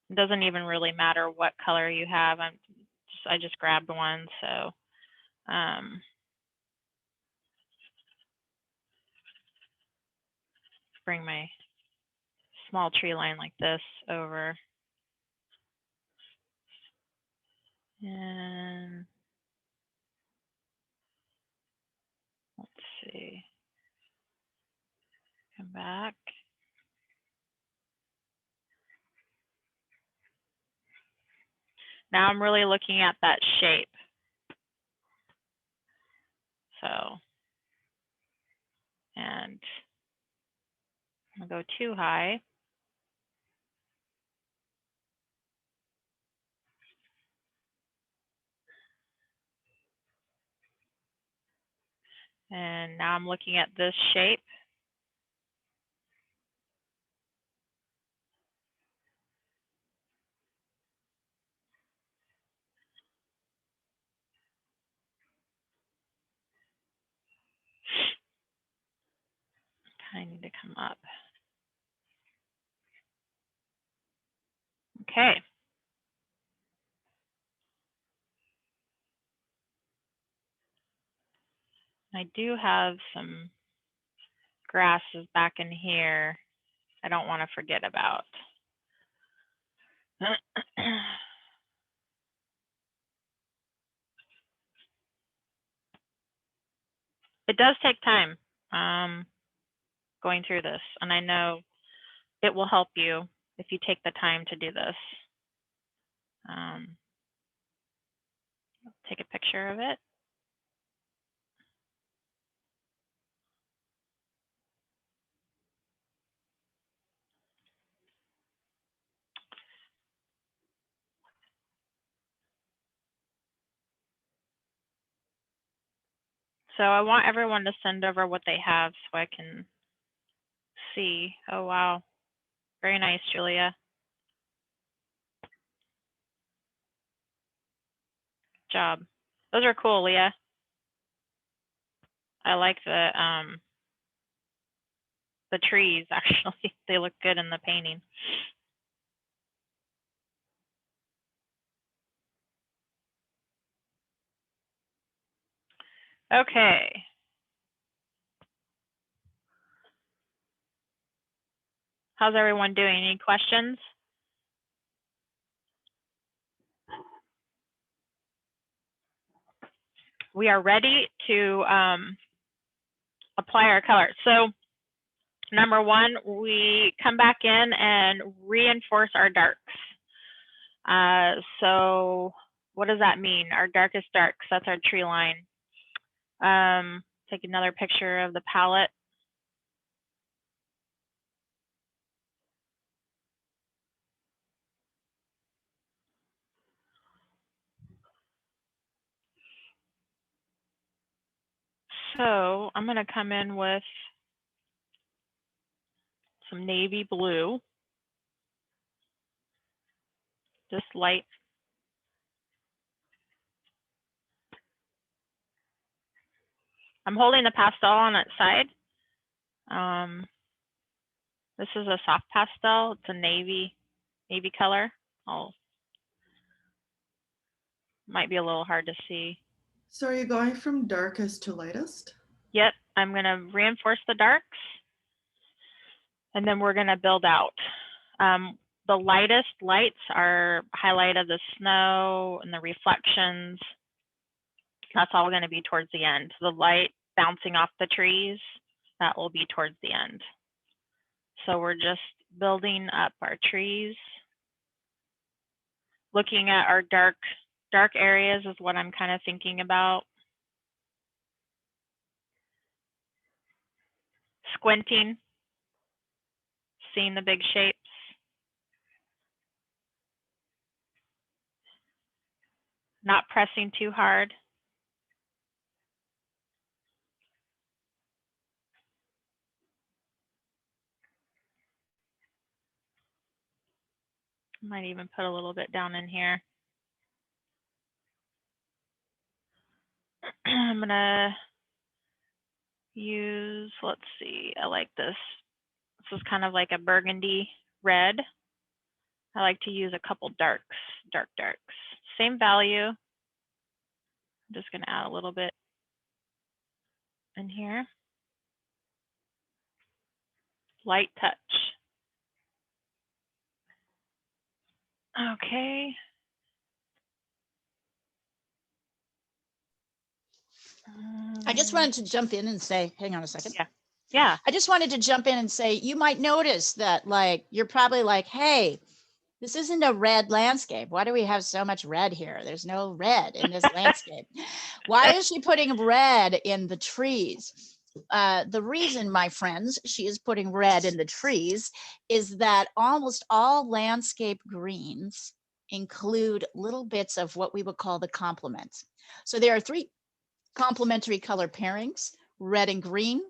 It doesn't even really matter what color you have. I just grabbed one, so bring my small tree line like this over, and let's see, come back. Now I'm really looking at that shape. So, and I'm gonna go too high. And now I'm looking at this shape. I need to come up. Okay. I do have some grasses back in here I don't want to forget about. It does take time going through this, and I know it will help you if you take the time to do this. Take a picture of it. So I want everyone to send over what they have so I can see. Oh, wow. Very nice, Julia. Good job. Those are cool, Leah. I like the trees, actually. They look good in the painting. Okay. How's everyone doing? Any questions? We are ready to apply our color. So number one, we come back in and reinforce our darks. So what does that mean? Our darkest darks, that's our tree line. Take another picture of the palette. So I'm gonna come in with some navy blue, just light. I'm holding the pastel on its side. This is a soft pastel. It's a navy color. Might be a little hard to see. So are you going from darkest to lightest? Yep, I'm gonna reinforce the darks, and then we're gonna build out. The lightest lights are highlight of the snow and the reflections. That's all gonna be towards the end. The light bouncing off the trees, that will be towards the end. So we're just building up our trees. Looking at our dark areas is what I'm kind of thinking about. Squinting, seeing the big shapes. Not pressing too hard. Might even put a little bit down in here. I'm gonna use, let's see, I like this. This is kind of like a burgundy red. I like to use a couple darks, dark darks. Same value. I'm just gonna add a little bit in here. Light touch. Okay. I just wanted to jump in and say, hang on a second. Yeah. I just wanted to jump in and say, you might notice that like, you're probably like, hey, this isn't a red landscape. Why do we have so much red here? There's no red in this landscape. Why is she putting red in the trees? The reason, my friends, she is putting red in the trees is that almost all landscape greens include little bits of what we would call the complements. So there are 3 complementary color pairings: red and green,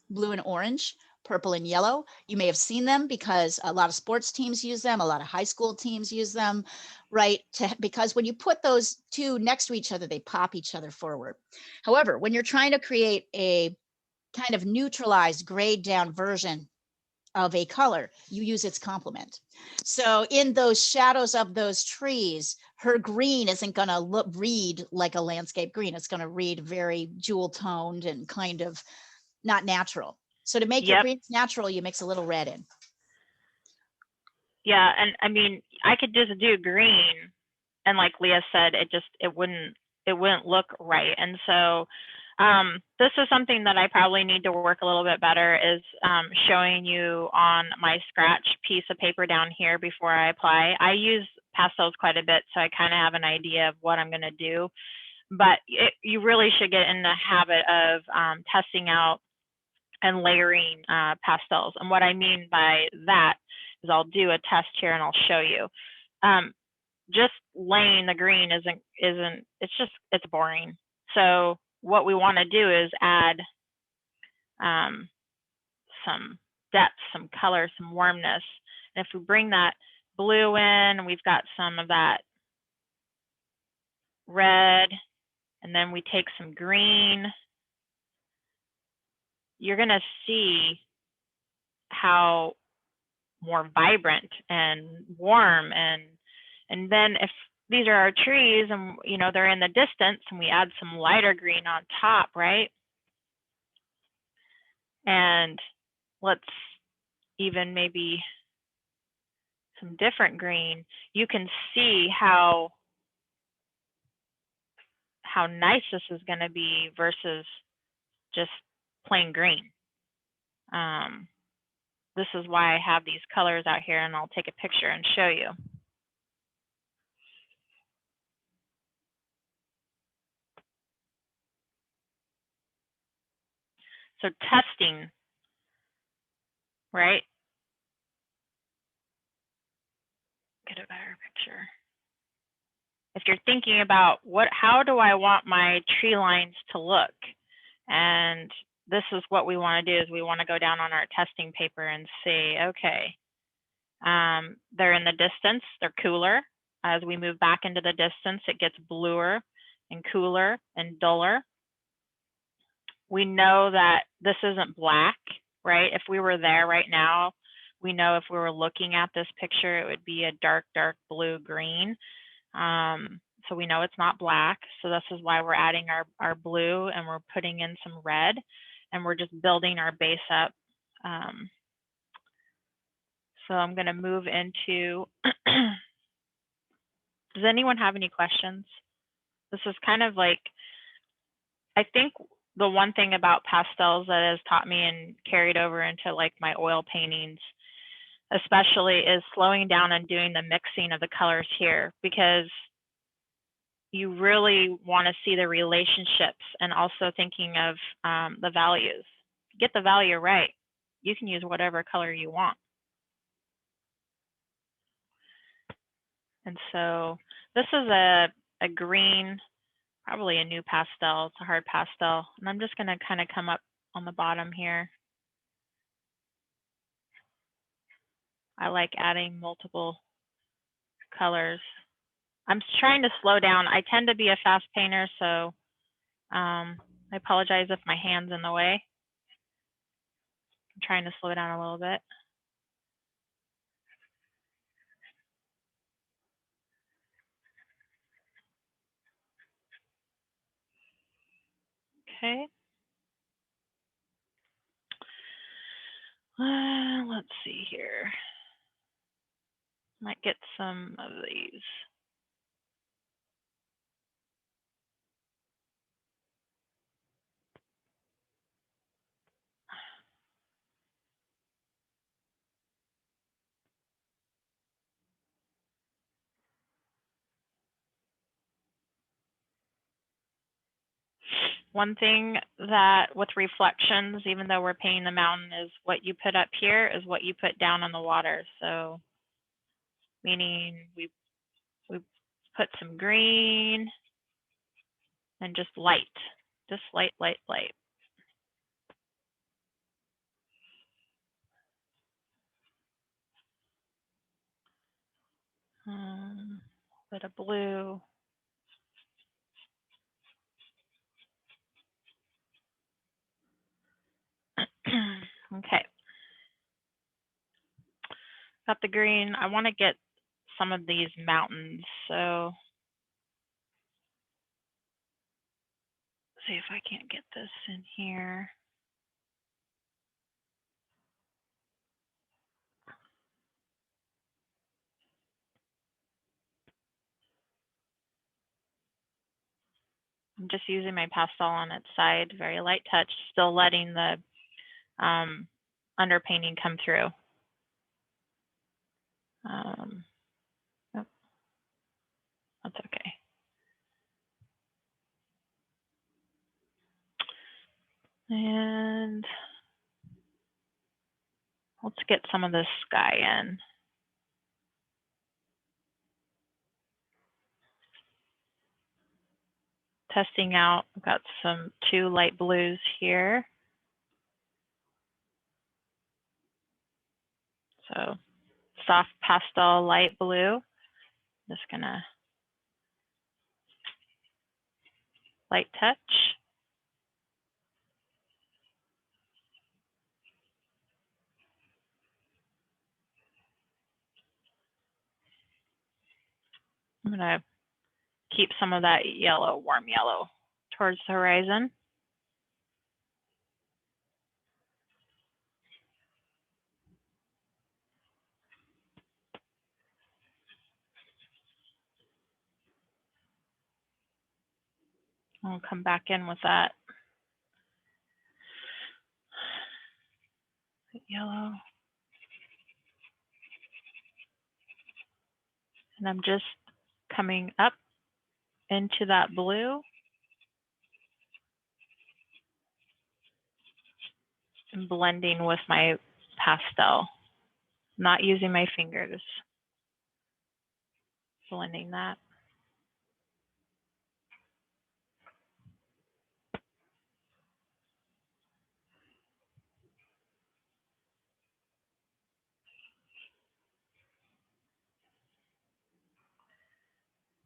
blue and orange, purple and yellow. You may have seen them because a lot of sports teams use them. A lot of high school teams use them, right? Because when you put those 2 next to each other, they pop each other forward. However, when you're trying to create a kind of neutralized, grayed down version of a color, you use its complement. So in those shadows of those trees, her green isn't going to read like a landscape green. It's going to read very jewel toned and kind of not natural. So to make your greens natural, you mix a little red in. Yeah, and I mean, I could just do green, and like Leah said, it wouldn't look right. And so this is something that I probably need to work a little bit better, is showing you on my scratch piece of paper down here before I apply. I use pastels quite a bit, so I kind of have an idea of what I'm going to do. But you really should get in the habit of testing out and layering pastels. And what I mean by that is I'll do a test here and I'll show you. Just laying the green it's boring. So what we want to do is add some depth, some color, some warmness. And if we bring that blue in, we've got some of that red, and then we take some green, you're going to see how more vibrant and warm. And then if these are our trees and, you know, they're in the distance and we add some lighter green on top, right? And let's even maybe some different green, you can see how nice this is going to be versus just plain green. This is why I have these colors out here, and I'll take a picture and show you. So testing, right? Get a better picture. If you're thinking about how do I want my tree lines to look? And this is what we want to do, is we want to go down on our testing paper and say, okay, they're in the distance, they're cooler. As we move back into the distance, it gets bluer and cooler and duller. We know that this isn't black, right? If we were there right now, we know if we were looking at this picture, it would be a dark, dark blue green. So we know it's not black. So this is why we're adding our blue, and we're putting in some red, and we're just building our base up. So I'm going to move into, does anyone have any questions? This is kind of like, I think the one thing about pastels that has taught me and carried over into like my oil paintings, especially, is slowing down and doing the mixing of the colors here, because you really want to see the relationships and also thinking of the values. Get the value right, you can use whatever color you want. And so this is a green, probably a new pastel. It's a hard pastel. And I'm just going to kind of come up on the bottom here. I like adding multiple colors. I'm trying to slow down. I tend to be a fast painter, so I apologize if my hand's in the way. I'm trying to slow down a little bit. Okay. Let's see here. Might get some of these. One thing that with reflections, even though we're painting the mountain, is what you put up here is what you put down on the water. So meaning we put some green and just light, light, light, light. Bit of blue. Okay. Got the green. I want to get some of these mountains. So see if I can't get this in here. I'm just using my pastel on its side, very light touch, still letting the underpainting come through. Oh, that's okay. And let's get some of this sky in. Testing out, I've got two light blues here. So soft pastel, light blue. Just gonna light touch. I'm gonna keep some of that yellow, warm yellow towards the horizon. I'll come back in with that yellow. And I'm just coming up into that blue and blending with my pastel, not using my fingers, blending that.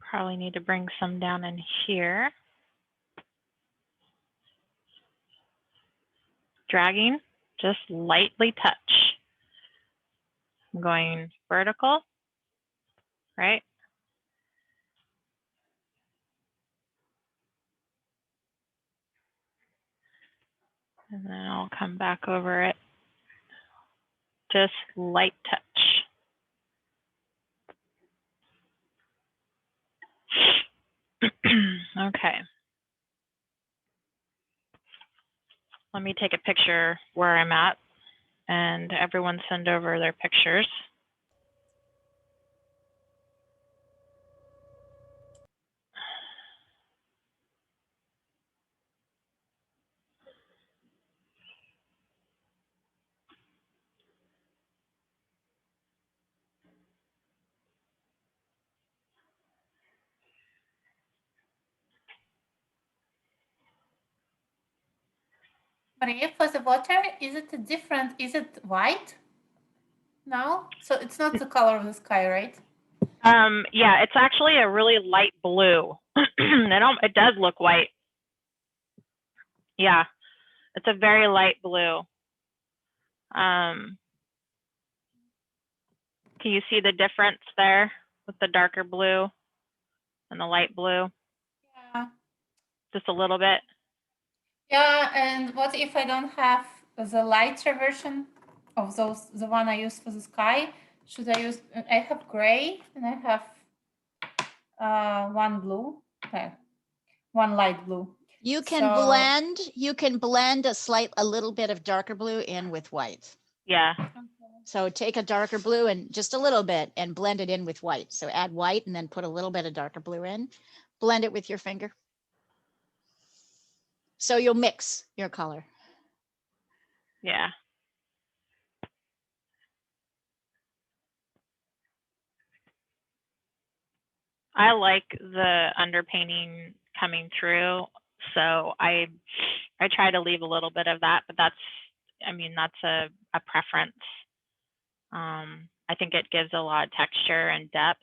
Probably need to bring some down in here. Dragging, just lightly touch. I'm going vertical, right? And then I'll come back over it. Just light touch. Okay. Let me take a picture where I'm at and everyone send over their pictures. Maria, for the water, is it different? Is it white now? So it's not the color of the sky, right? Yeah, it's actually a really light blue. It does look white. Yeah, it's a very light blue. Can you see the difference there with the darker blue and the light blue? Yeah. Just a little bit. Yeah, and what if I don't have the lighter version of those, the one I use for the sky? Should I use, I have gray and I have one blue, okay, one light blue. You can blend a little bit of darker blue in with white. Yeah. So take a darker blue and just a little bit and blend it in with white. So add white and then put a little bit of darker blue in, blend it with your finger. So you'll mix your color. Yeah. I like the underpainting coming through. So I try to leave a little bit of that, but that's a preference. I think it gives a lot of texture and depth.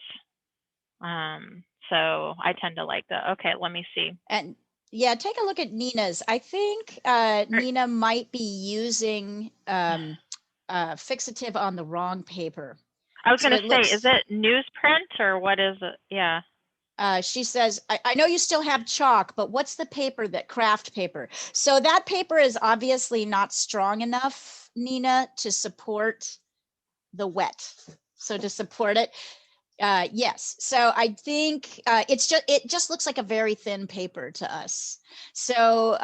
So I tend to like okay, let me see. And yeah, take a look at Nina's. I think Nina might be using fixative on the wrong paper. I was going to say, is it newsprint or what is it? Yeah. She says, I know you still have chalk, but what's the paper, that craft paper? So that paper is obviously not strong enough, Nina, to support the wet. So to support it, yes. So I think it just looks like a very thin paper to us. So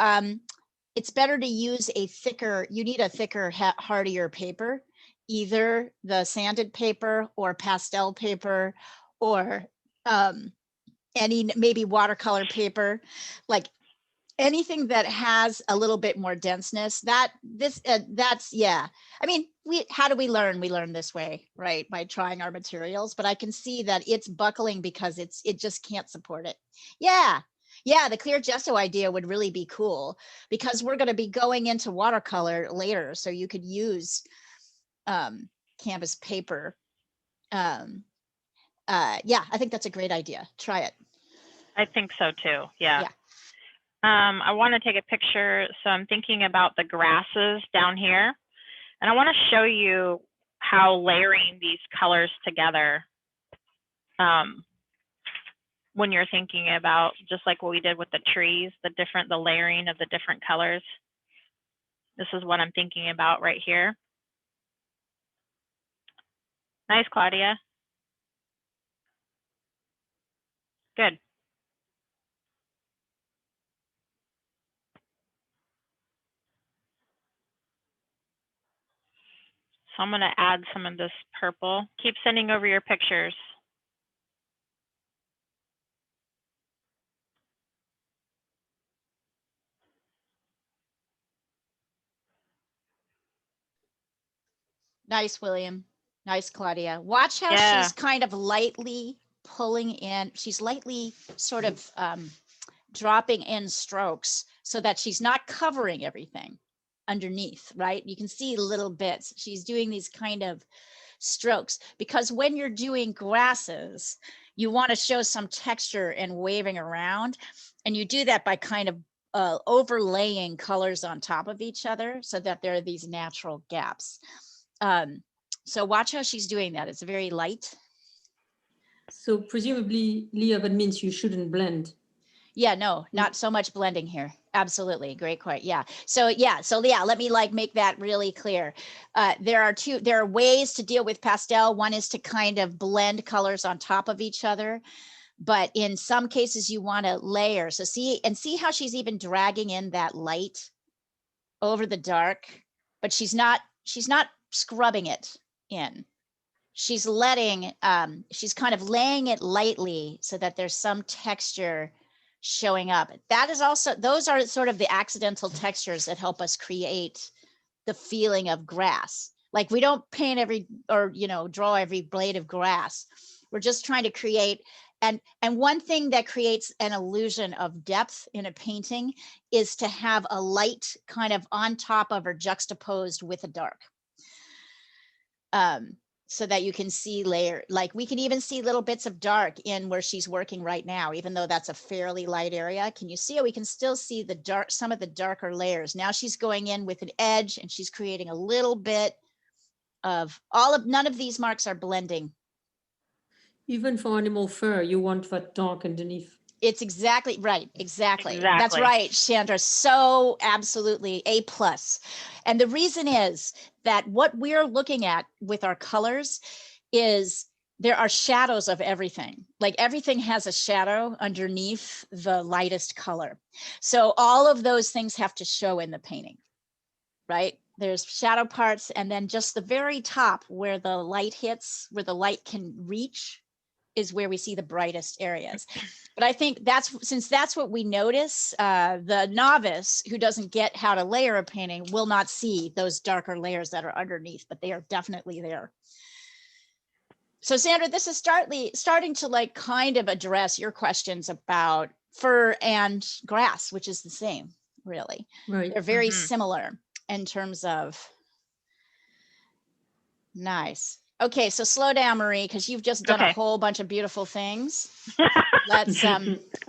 it's better to use you need a thicker, hardier paper, either the sanded paper or pastel paper or any maybe watercolor paper, like anything that has a little bit more denseness. That's yeah. I mean, how do we learn? We learn this way, right? By trying our materials. But I can see that it's buckling because it just can't support it. Yeah. Yeah, the clear gesso idea would really be cool because we're going to be going into watercolor later. So you could use canvas paper. Yeah, I think that's a great idea. Try it. I think so too. Yeah. Yeah. I want to take a picture. So I'm thinking about the grasses down here, and I want to show you how layering these colors together, when you're thinking about, just like what we did with the trees, the layering of the different colors. This is what I'm thinking about right here. Nice, Claudia. Good. So I'm going to add some of this purple. Keep sending over your pictures. Nice, William. Nice, Claudia. Watch how Yeah. she's kind of lightly pulling in. She's lightly sort of dropping in strokes so that she's not covering everything underneath, right? You can see little bits. She's doing these kind of strokes because when you're doing grasses, you want to show some texture and waving around. And you do that by kind of overlaying colors on top of each other so that there are these natural gaps. So watch how she's doing that. It's very light. So presumably, Leah, that means you shouldn't blend. Yeah, no, not so much blending here. Absolutely. Great point. Yeah. So let me make that really clear. There are ways to deal with pastel. One is to kind of blend colors on top of each other. But in some cases you want to layer. So see how she's even dragging in that light over the dark, but she's not scrubbing it in. She's she's kind of laying it lightly so that there's some texture showing up. That is also, those are sort of the accidental textures that help us create the feeling of grass. Like we don't paint draw every blade of grass. We're just trying to create, and one thing that creates an illusion of depth in a painting is to have a light kind of on top of or juxtaposed with a dark. So that you can see like we can even see little bits of dark in where she's working right now, even though that's a fairly light area. Can you see it? We can still see the dark, some of the darker layers. Now she's going in with an edge and she's creating a little bit of none of these marks are blending. Even for animal fur, you want that dark underneath. It's exactly right. Exactly. That's right, Chandra. So absolutely A+. And the reason is that what we're looking at with our colors is there are shadows of everything. Like everything has a shadow underneath the lightest color. So all of those things have to show in the painting, right? There's shadow parts, and then just the very top where the light hits, where the light can reach, is where we see the brightest areas. But I think since that's what we notice, the novice who doesn't get how to layer a painting will not see those darker layers that are underneath, but they are definitely there. So Sandra, this is starting to kind of address your questions about fur and grass, which is the same, really. Right. They're very similar in terms of, nice. Okay, so slow down, Marie, because you've just done a whole bunch of beautiful things. Let's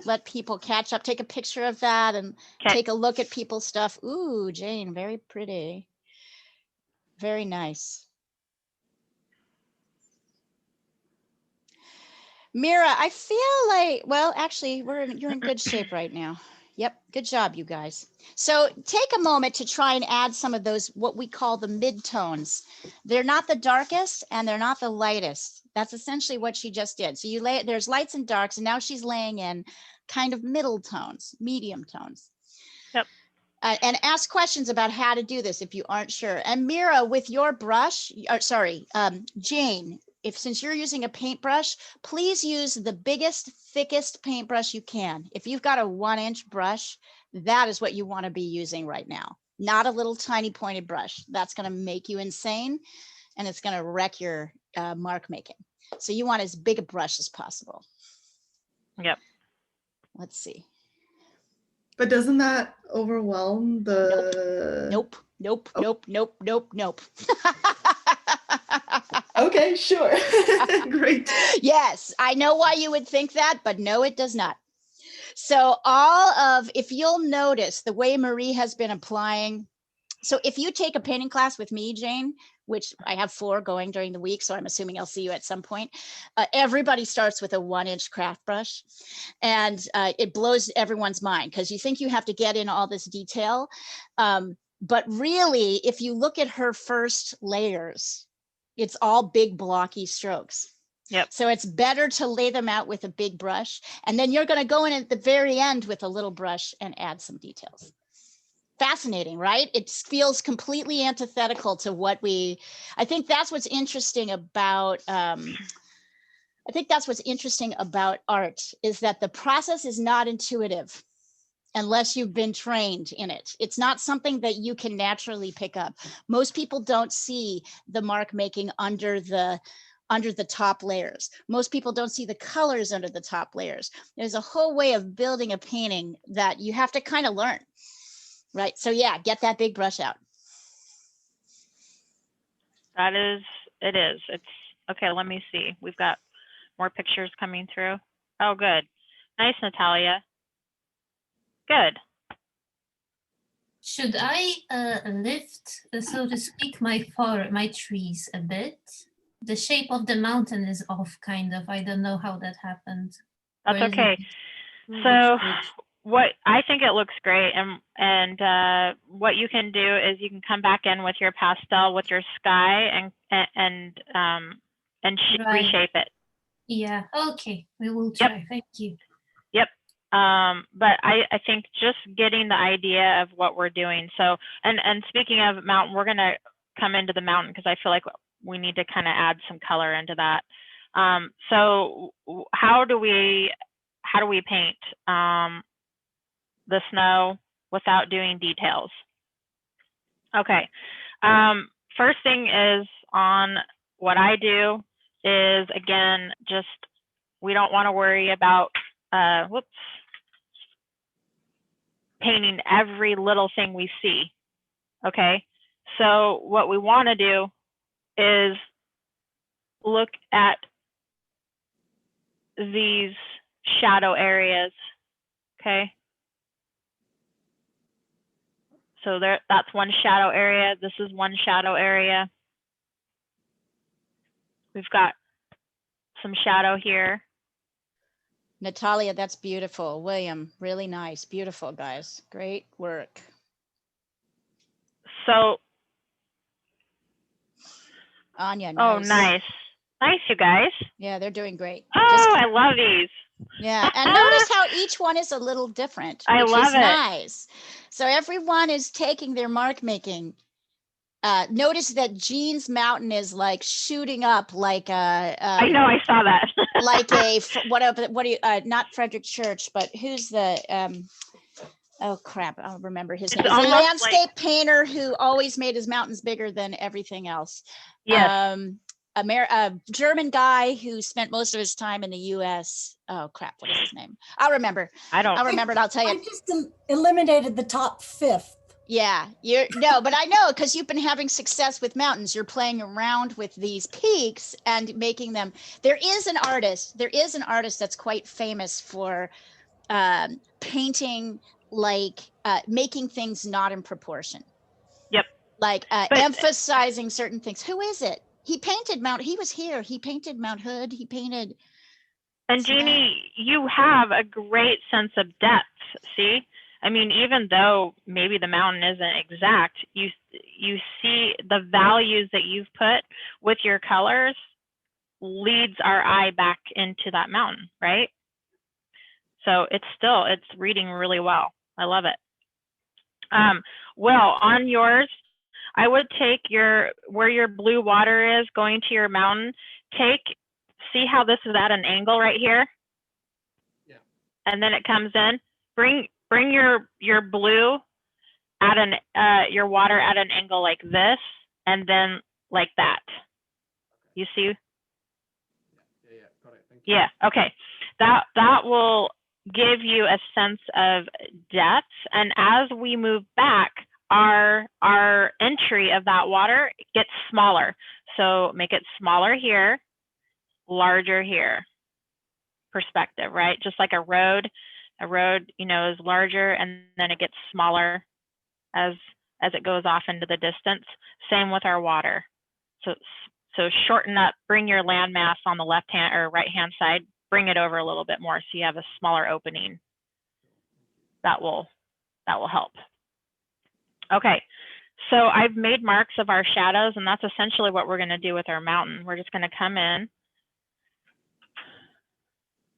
let people catch up. Take a picture of that and take a look at people's stuff. Ooh, Jane, very pretty. Very nice. Mira, I feel like, well, actually, you're in good shape right now. Yep, good job, you guys. So take a moment to try and add some of those, what we call the mid-tones. They're not the darkest and they're not the lightest. That's essentially what she just did. So there's lights and darks, and now she's laying in kind of middle tones, medium tones. Yep. And ask questions about how to do this if you aren't sure. And Mira, with your brush, Jane, since you're using a paintbrush, please use the biggest, thickest paintbrush you can. If you've got a 1-inch brush, that is what you want to be using right now. Not a little tiny pointed brush. That's going to make you insane, and it's going to wreck your mark making. So you want as big a brush as possible. Yep. Let's see. But doesn't that overwhelm the... Nope. Okay, sure. Great. Yes, I know why you would think that, but no, it does not. So if you'll notice the way Marie has been applying, so if you take a painting class with me, Jane, which I have 4 going during the week, so I'm assuming I'll see you at some point, everybody starts with a 1-inch craft brush, and it blows everyone's mind because you think you have to get in all this detail. But really, if you look at her first layers, it's all big blocky strokes. Yep. So it's better to lay them out with a big brush, and then you're going to go in at the very end with a little brush and add some details. Fascinating, right? It feels completely antithetical to what I think that's what's interesting about art, is that the process is not intuitive unless you've been trained in it. It's not something that you can naturally pick up. Most people don't see the mark making under the top layers. Most people don't see the colors under the top layers. There's a whole way of building a painting that you have to kind of learn. Right. So yeah, get that big brush out. It is. It's okay. Let me see. We've got more pictures coming through. Oh, good. Nice, Natalia. Good. Should I lift, so to speak, my trees a bit? The shape of the mountain is off, kind of. I don't know how that happened. That's okay. So what I think it looks great, and what you can do is you can come back in with your pastel with your sky and reshape it. Yeah. Okay. We will try. Yep. Thank you. Yep. But I think just getting the idea of what we're doing. So and speaking of mountain, we're gonna come into the mountain because I feel like we need to kind of add some color into that. So how do we paint the snow without doing details? Okay. First thing is on what I do is, again, just we don't want to worry about painting every little thing we see. Okay. So what we want to do is look at these shadow areas. Okay. So that's one shadow area. This is one shadow area. We've got some shadow here. Natalia, that's beautiful. William, really nice. Beautiful, guys. Great work. So. Anya, nice. Oh, nice. Nice, you guys. Yeah, they're doing great. I love these. Yeah, and notice how each one is a little different, which I love is it. Nice. So everyone is taking their mark making. Notice that Jean's mountain is like shooting up like a. I know, I saw that. Like a what do you not Frederick Church, but who's the oh crap, I'll remember his name. He's a landscape painter who always made his mountains bigger than everything else. Yes. A German guy who spent most of his time in the U.S. Oh crap, what is his name? I'll remember. I'll remember it. I'll tell you. I just eliminated the top 5th. Yeah, but I know because you've been having success with mountains. You're playing around with these peaks and making them. There is an artist that's quite famous for painting, like making things not in proportion. Yep. Like emphasizing certain things. Who is it? He painted he was here. He painted Mount Hood. He painted. And Jeannie, you have a great sense of depth. See? I mean, even though maybe the mountain isn't exact, you see the values that you've put with your colors leads our eye back into that mountain, right? So it's reading really well. I love it. Well, on yours, I would take where your blue water is going to your mountain. See how this is at an angle right here? Yeah. And then it comes in. Bring your blue at your water at an angle like this, and then like that. You see? Yeah, got it. Thank you. Yeah, okay. That will give you a sense of depth, and as we move back, our entry of that water gets smaller. So make it smaller here, larger here. Perspective, right? Just like a road, you know, is larger and then it gets smaller as it goes off into the distance. Same with our water. So shorten up, bring your landmass on the left hand or right hand side, bring it over a little bit more so you have a smaller opening. That will help. Okay, so I've made marks of our shadows, and that's essentially what we're going to do with our mountain. We're just going to come in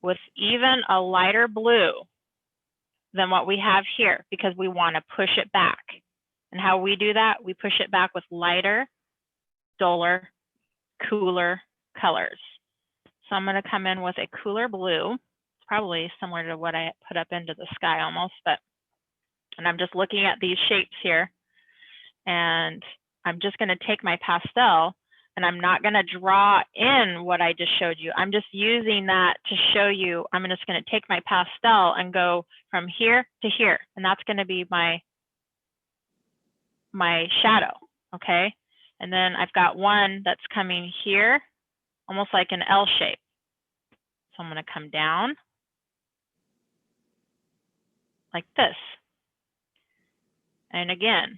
with even a lighter blue than what we have here because we want to push it back. And how we do that, we push it back with lighter, duller, cooler colors. So I'm going to come in with a cooler blue. It's probably similar to what I put up into the sky almost, and I'm just looking at these shapes here. And I'm just going to take my pastel and I'm not going to draw in what I just showed you. I'm just using that to show you. I'm just going to take my pastel and go from here to here. And that's going to be my shadow, okay? And then I've got one that's coming here, almost like an L shape. So I'm going to come down like this. And again,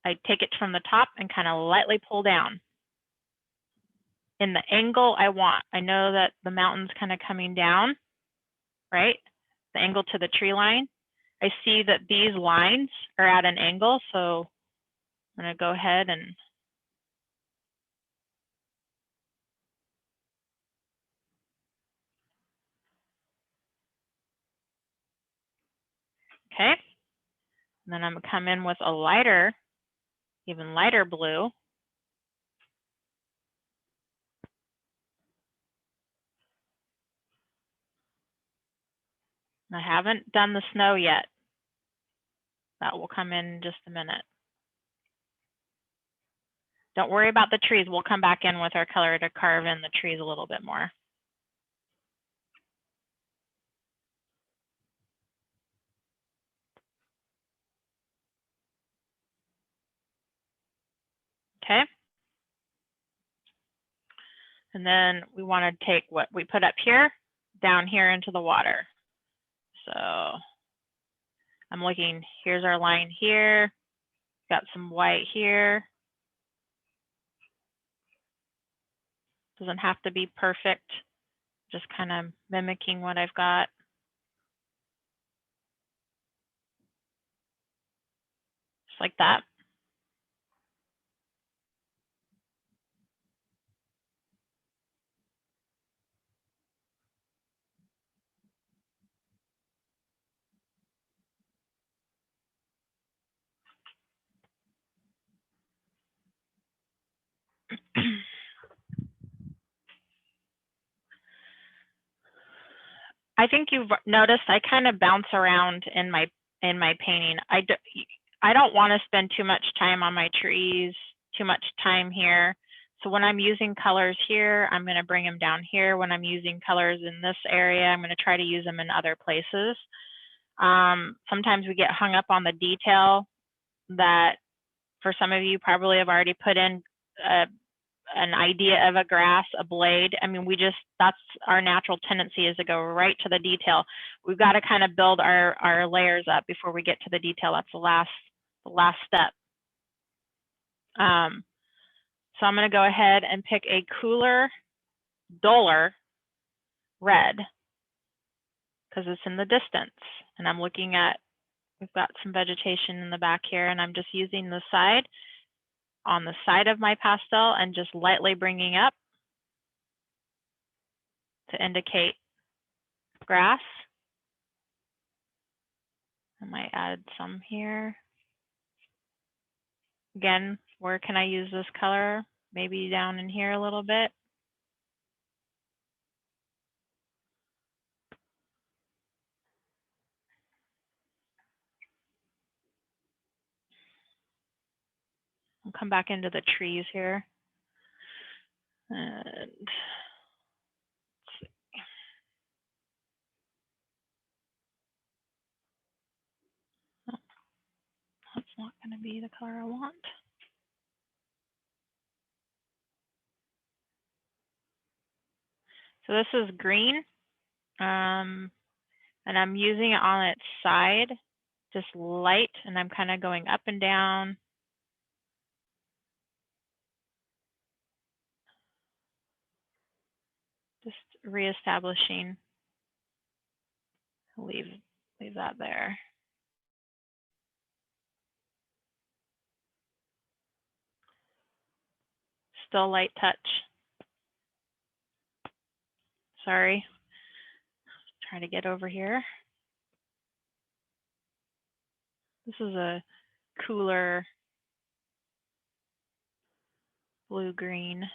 I take it from the top and kind of lightly pull down in the angle I want. I know that the mountain's kind of coming down, right? The angle to the tree line. I see that these lines are at an angle, so I'm going to go ahead and okay. And then I'm going to come in with a lighter, even lighter blue. I haven't done the snow yet. That will come in just a minute. Don't worry about the trees. We'll come back in with our color to carve in the trees a little bit more. Okay. And then we want to take what we put up here, down here into the water. So I'm looking, here's our line here, got some white here. Doesn't have to be perfect, just kind of mimicking what I've got. Just like that. I think you've noticed I kind of bounce around in my painting. I don't want to spend too much time on my trees, too much time here. So when I'm using colors here, I'm going to bring them down here. When I'm using colors in this area, I'm going to try to use them in other places. Sometimes we get hung up on the detail that for some of you probably have already put in an idea of a grass, a blade. I mean, that's our natural tendency is to go right to the detail. We've got to kind of build our layers up before we get to the detail. That's the last step. So I'm going to go ahead and pick a cooler, duller red because it's in the distance. And I'm looking at, we've got some vegetation in the back here, and I'm just using the side on the side of my pastel and just lightly bringing up to indicate grass. I might add some here. Again, where can I use this color? Maybe down in here a little bit. I'll come back into the trees here. And that's not going to be the color I want. So this is green, and I'm using it on its side, just light, and I'm kind of going up and down. Just reestablishing. Leave that there. Still light touch. Sorry. Trying to get over here. This is a cooler blue-green.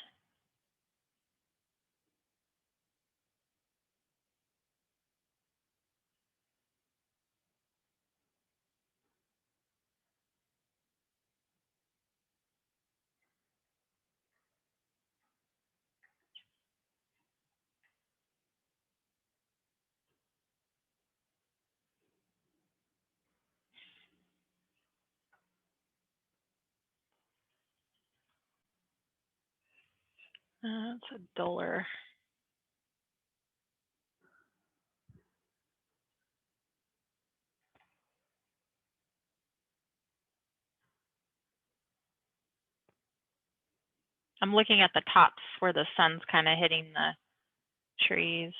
It's a duller. I'm looking at the tops where the sun's kind of hitting the trees.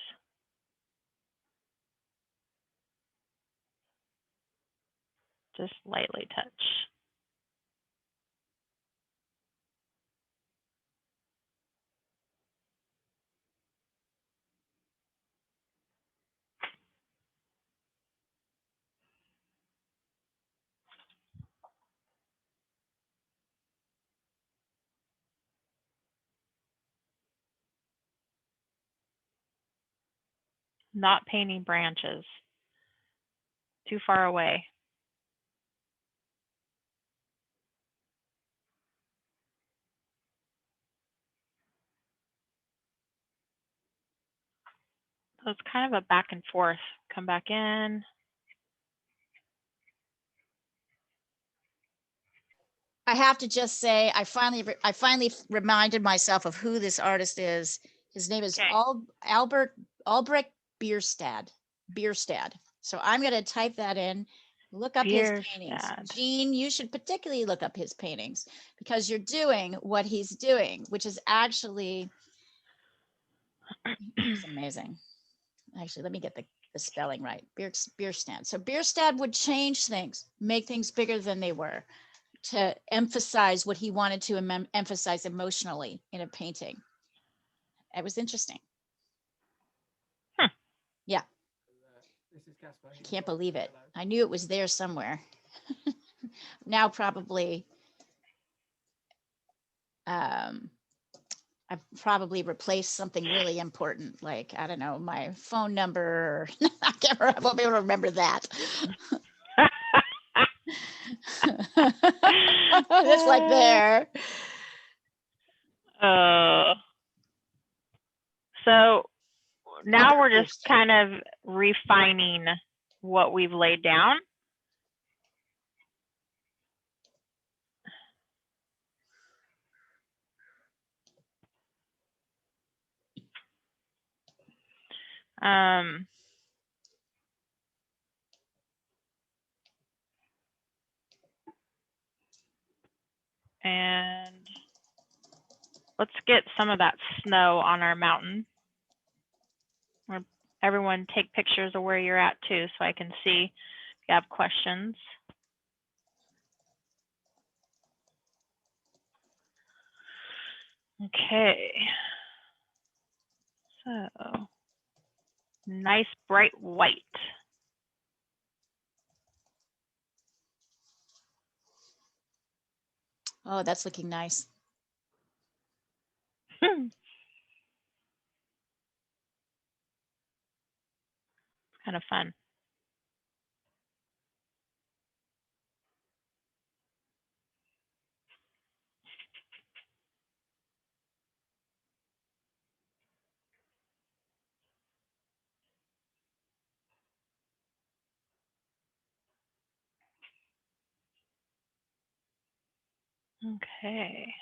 Just lightly touch. Not painting branches. Too far away. So it's kind of a back and forth. Come back in. I have to just say, I finally reminded myself of who this artist is. His name is Albrecht Bierstad. So I'm going to type that in, look up his paintings. Jean, you should particularly look up his paintings because you're doing what he's doing, which is actually it's amazing. Actually, let me get the spelling right. Bierstad. So Bierstad would change things, make things bigger than they were, to emphasize what he wanted to emphasize emotionally in a painting. It was interesting. Yeah. I can't believe it. I knew it was there somewhere. Now probably I've probably replaced something really important, like, I don't know, my phone number. I won't be able to remember that. It's like there. So now we're just kind of refining what we've laid down. And let's get some of that snow on our mountain. Everyone take pictures of where you're at too, so I can see if you have questions. Okay. So, nice bright white. Oh, that's looking nice. Kind of fun. Okay.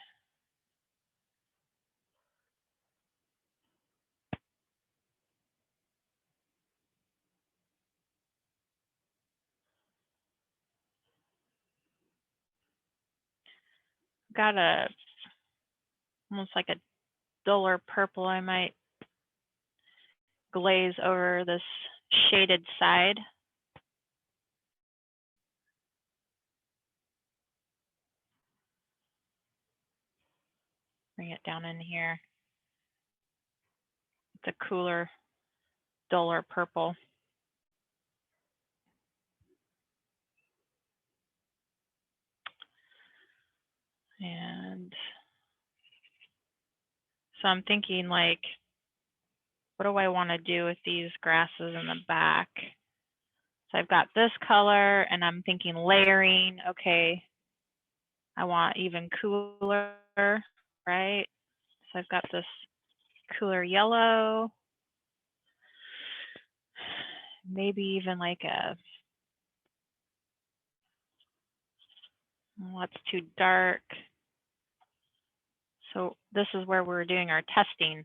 got a almost like a duller purple. I might glaze over this shaded side. Bring it down in here. It's a cooler, duller purple. And so I'm thinking, like, what do I want to do with these grasses in the back? So I've got this color and I'm thinking layering. Okay, I want even cooler, right? So I've got this cooler yellow, maybe even like a, well, that's too dark. So this is where we're doing our testing.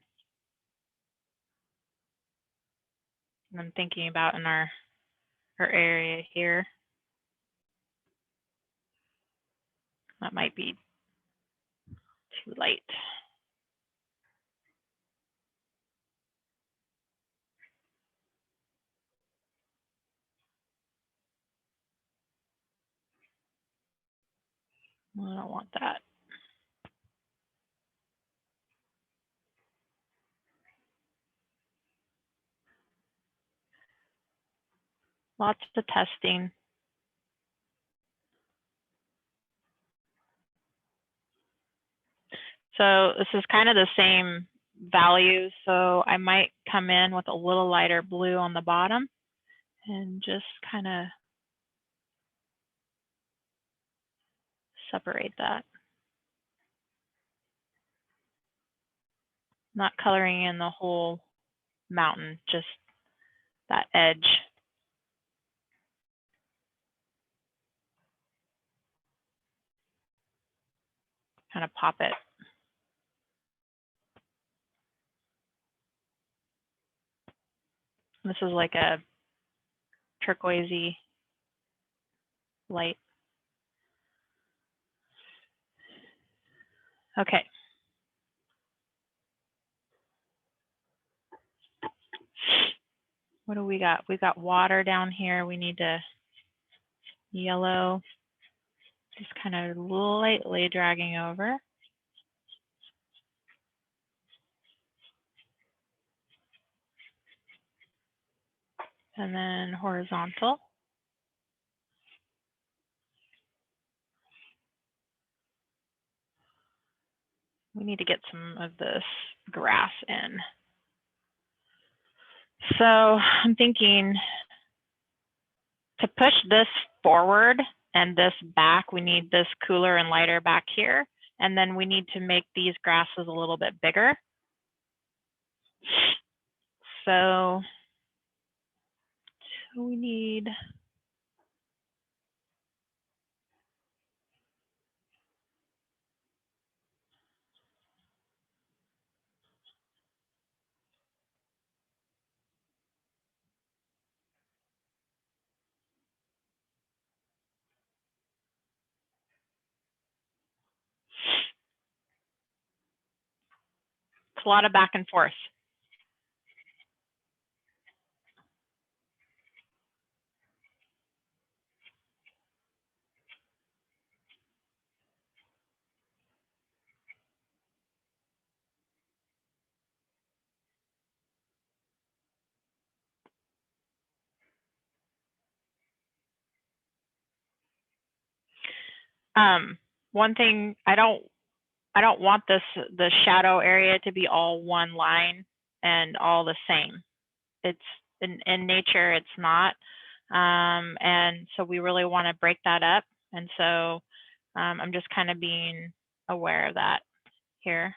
And I'm thinking about in our area here. That might be too light. I don't want that. Lots of testing. So this is kind of the same value. So I might come in with a little lighter blue on the bottom and just kind of separate that. Not coloring in the whole mountain, just that edge. Kind of pop it. This is like a turquoisey light. Okay. What do we got? We got water down here. We need to yellow, just kind of lightly dragging over. And then horizontal. We need to get some of this grass in. So I'm thinking to push this forward and this back, we need this cooler and lighter back here. And then we need to make these grasses a little bit bigger. So we need it's a lot of back and forth. One thing, I don't want the shadow area to be all one line and all the same. It's in nature, it's not. And so we really want to break that up. And so I'm just kind of being aware of that here.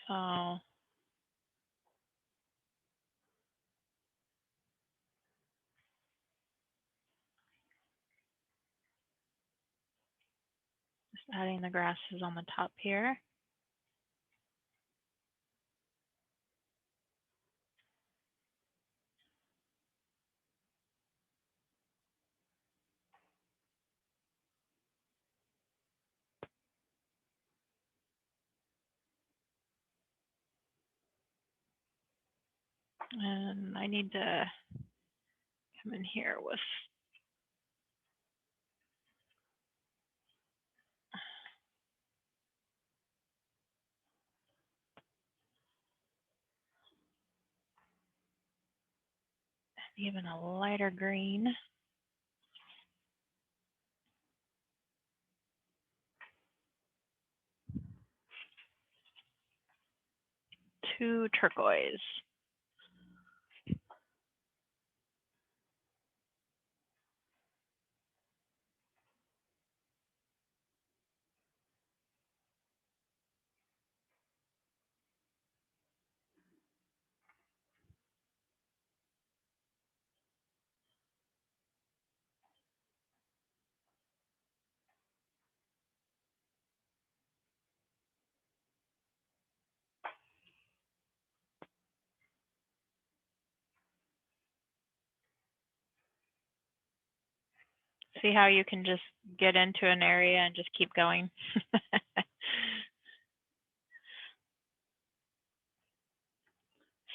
So just adding the grasses on the top here. And I need to come in here with even a lighter green. To turquoise. See how you can just get into an area and just keep going.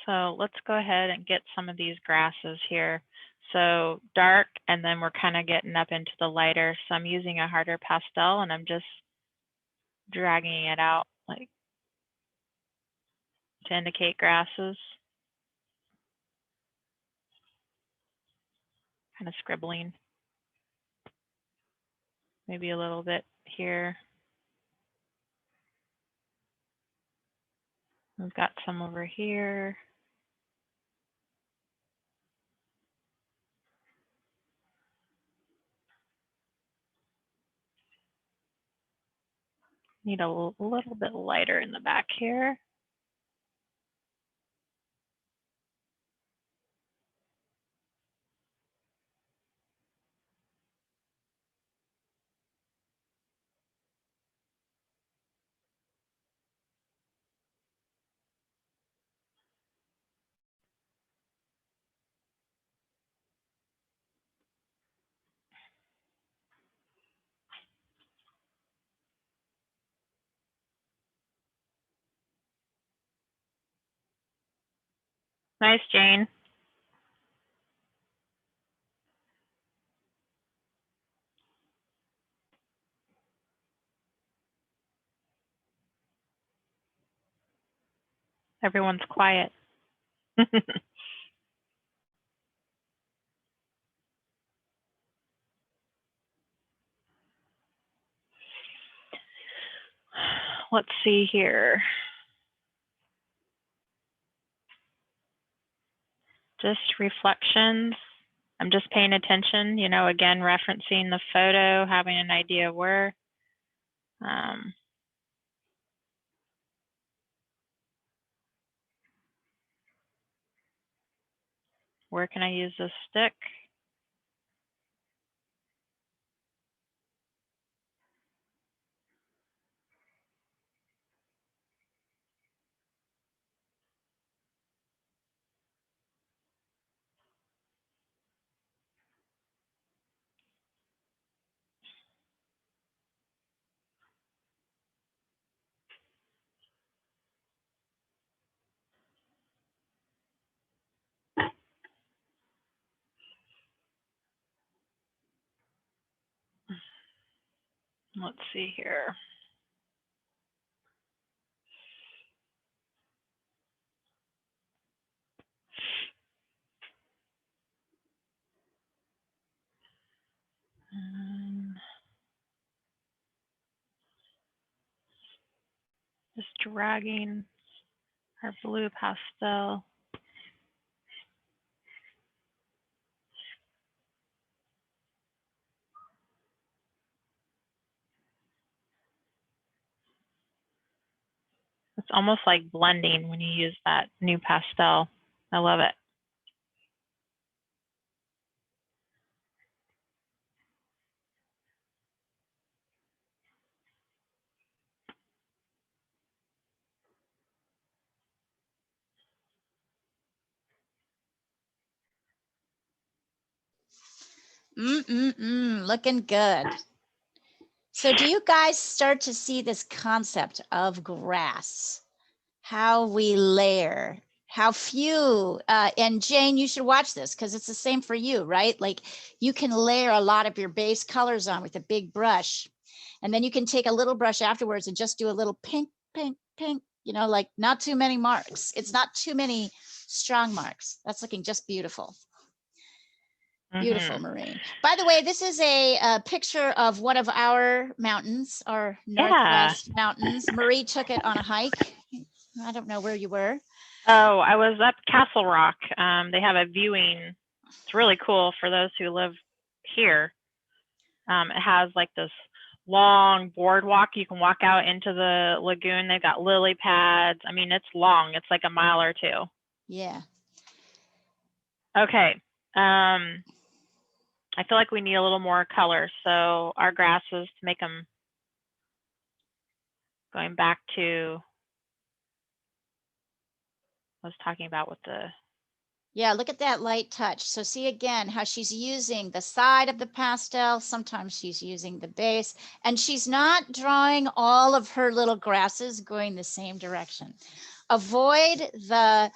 So let's go ahead and get some of these grasses here. So dark, and then we're kind of getting up into the lighter. So I'm using a harder pastel and I'm just dragging it out like to indicate grasses. Kind of scribbling. Maybe a little bit here. We've got some over here. Need a little bit lighter in the back here. Nice, Jane. Everyone's quiet. Let's see here. Just reflections. I'm just paying attention, you know, again, referencing the photo, having an idea where. Where can I use this stick? Let's see here. Just dragging our blue pastel. It's almost like blending when you use that new pastel. I love it. Looking good. So do you guys start to see this concept of grass? How we layer, how few, and Jane, you should watch this because it's the same for you, right? Like you can layer a lot of your base colors on with a big brush. And then you can take a little brush afterwards and just do a little pink, pink, pink, you know, like not too many marks. It's not too many strong marks. That's looking just beautiful. Beautiful, Maureen. By the way, this is a picture of one of our mountains, our Northwest mountains. Marie took it on a hike. I don't know where you were. Oh, I was up Castle Rock. They have a viewing. It's really cool for those who live here. It has like this long boardwalk. You can walk out into the lagoon. They've got lily pads. I mean, it's long. It's like a mile or two. Yeah. Okay. I feel like we need a little more color. So our grasses, to make them, going back to, I was talking about with the. Yeah, look at that light touch. So see again how she's using the side of the pastel. Sometimes she's using the base, and she's not drawing all of her little grasses going the same direction. Avoid the,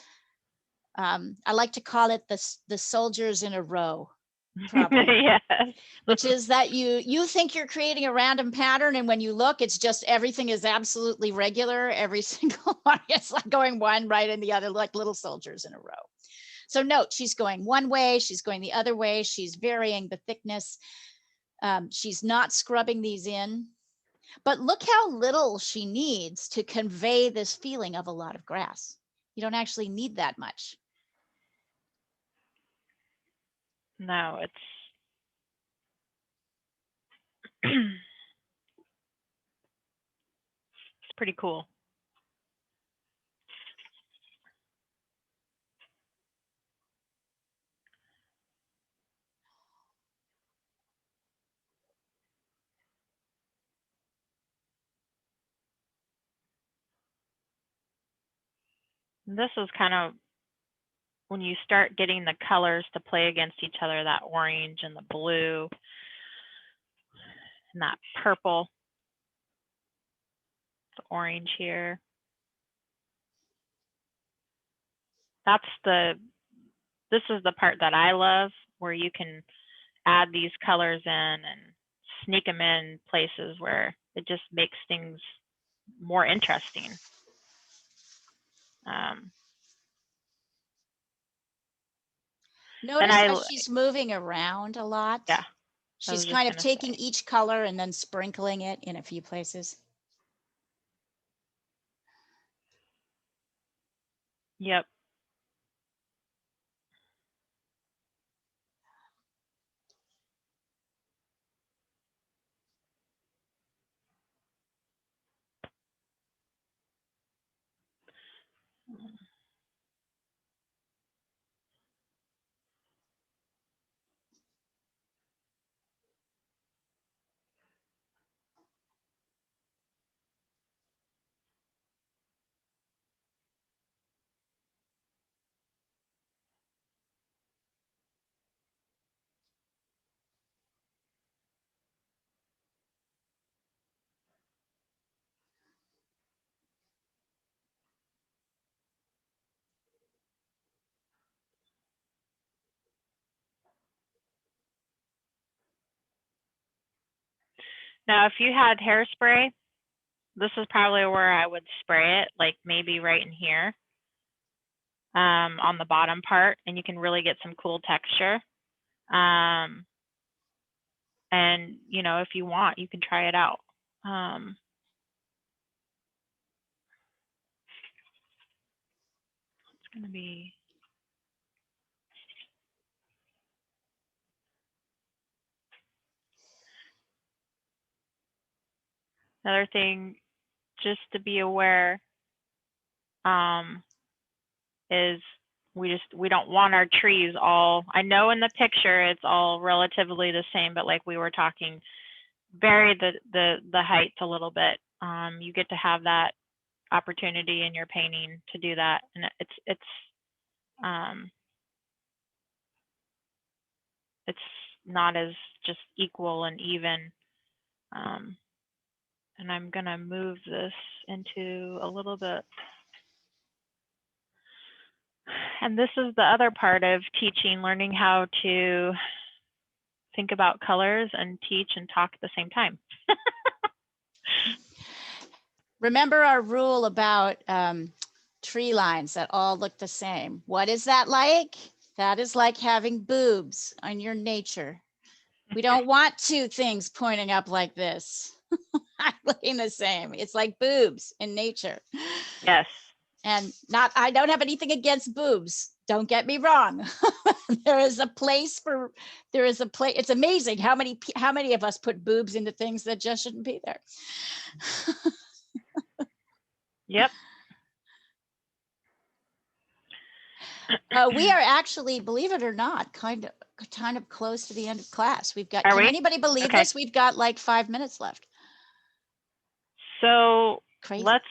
I like to call it the soldiers in a row problem. Yes. Which is that you think you're creating a random pattern, and when you look, it's just everything is absolutely regular. Every single one, it's like going one right and the other, like little soldiers in a row. So note, she's going one way, she's going the other way, she's varying the thickness. She's not scrubbing these in, but look how little she needs to convey this feeling of a lot of grass. You don't actually need that much. No, it's it's pretty cool. This is kind of when you start getting the colors to play against each other, that orange and the blue and that purple, the orange here. This is the part that I love, where you can add these colors in and sneak them in places where it just makes things more interesting. Notice how she's moving around a lot. Yeah. She's kind of taking each color and then sprinkling it in a few places. Yep. Now, if you had hairspray, this is probably where I would spray it, like maybe right in here on the bottom part, and you can really get some cool texture. And, you know, if you want, you can try it out. It's going to be. Another thing, just to be aware, is we don't want our trees all. I know in the picture it's all relatively the same, but like we were talking, vary the height a little bit. You get to have that opportunity in your painting to do that, and it's not as just equal and even. And I'm gonna move this into a little bit And this is the other part of teaching, learning how to think about colors and teach and talk at the same time. Remember our rule about tree lines that all look the same. What is that like? That is like having boobs on your nature. We don't want two things pointing up like this. Looking the same. It's like boobs in nature. Yes. And I don't have anything against boobs. Don't get me wrong. It's amazing how many of us put boobs into things that just shouldn't be there. Yep. We are actually, believe it or not, kind of close to the end of class. We've got, Can anybody believe okay. this? We've got like 5 minutes left. So crazy. Let's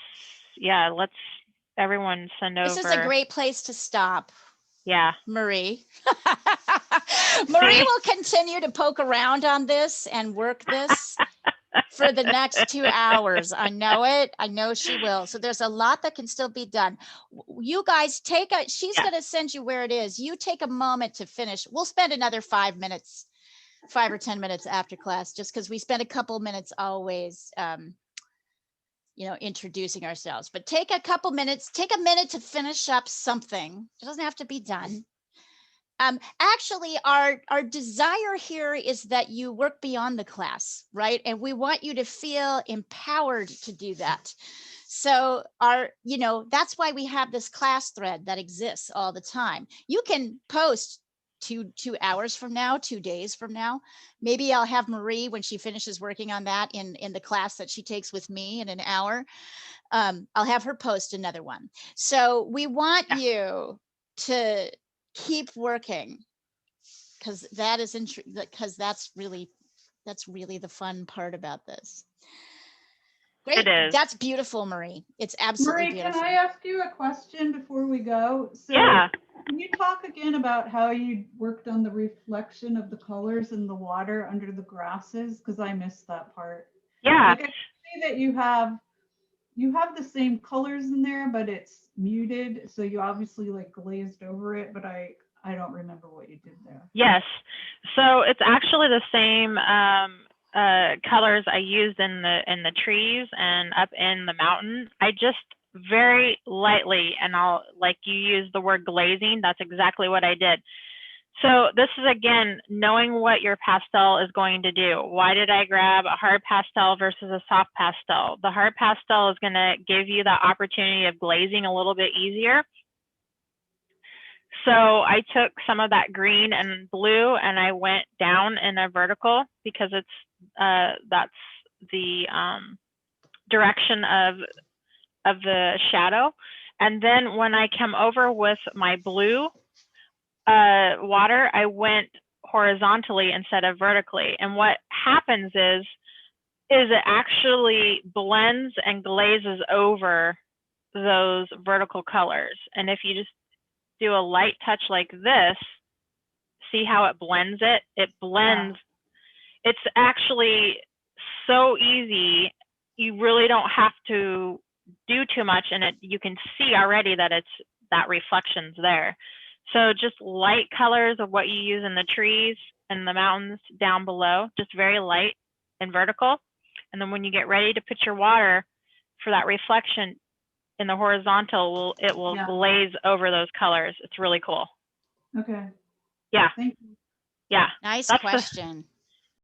everyone send over. This is a great place to stop. Yeah. Marie. Marie will continue to poke around on this and work this for the next 2 hours. I know it. I know she will. So there's a lot that can still be done. You guys she's going to send you where it is. You take a moment to finish. We'll spend another 5 minutes, 5 or 10 minutes after class, just because we spend a couple minutes always, introducing ourselves. But take a minute to finish up something. It doesn't have to be done. Actually, our desire here is that you work beyond the class, right? And we want you to feel empowered to do that. So that's why we have this class thread that exists all the time. You can post 2 hours from now, 2 days from now. Maybe I'll have Marie, when she finishes working on that in the class that she takes with me in an hour, I'll have her post another one. So we want you to keep working, because that's really the fun part about this. Great. It is. That's beautiful, Marie. It's absolutely Marie, beautiful. can I ask you a question before we go? So yeah. Can you talk again about how you worked on the reflection of the colors in the water under the grasses? Because I missed that part. Yeah. Like, I see that you have the same colors in there, but it's muted. So you obviously like glazed over it, but I don't remember what you did there. Yes. So it's actually the same colors I used in the trees and up in the mountain. I just very lightly, and you use the word glazing, that's exactly what I did. So this is, again, knowing what your pastel is going to do. Why did I grab a hard pastel versus a soft pastel? The hard pastel is going to give you the opportunity of glazing a little bit easier. So I took some of that green and blue and I went down in a vertical, because that's the direction of the shadow. And then when I came over with my blue water, I went horizontally instead of vertically. And what happens is it actually blends and glazes over those vertical colors. And if you just do a light touch like this, see how it blends it? It blends. Yeah. It's actually so easy. You really don't have to do too much, and you can see already that that reflection's there. So just light colors of what you use in the trees and the mountains down below, just very light and vertical. And then when you get ready to put your water for that reflection in the horizontal, it will glaze over those colors. It's really cool. Okay. Yeah. Thank you. Yeah. Nice question.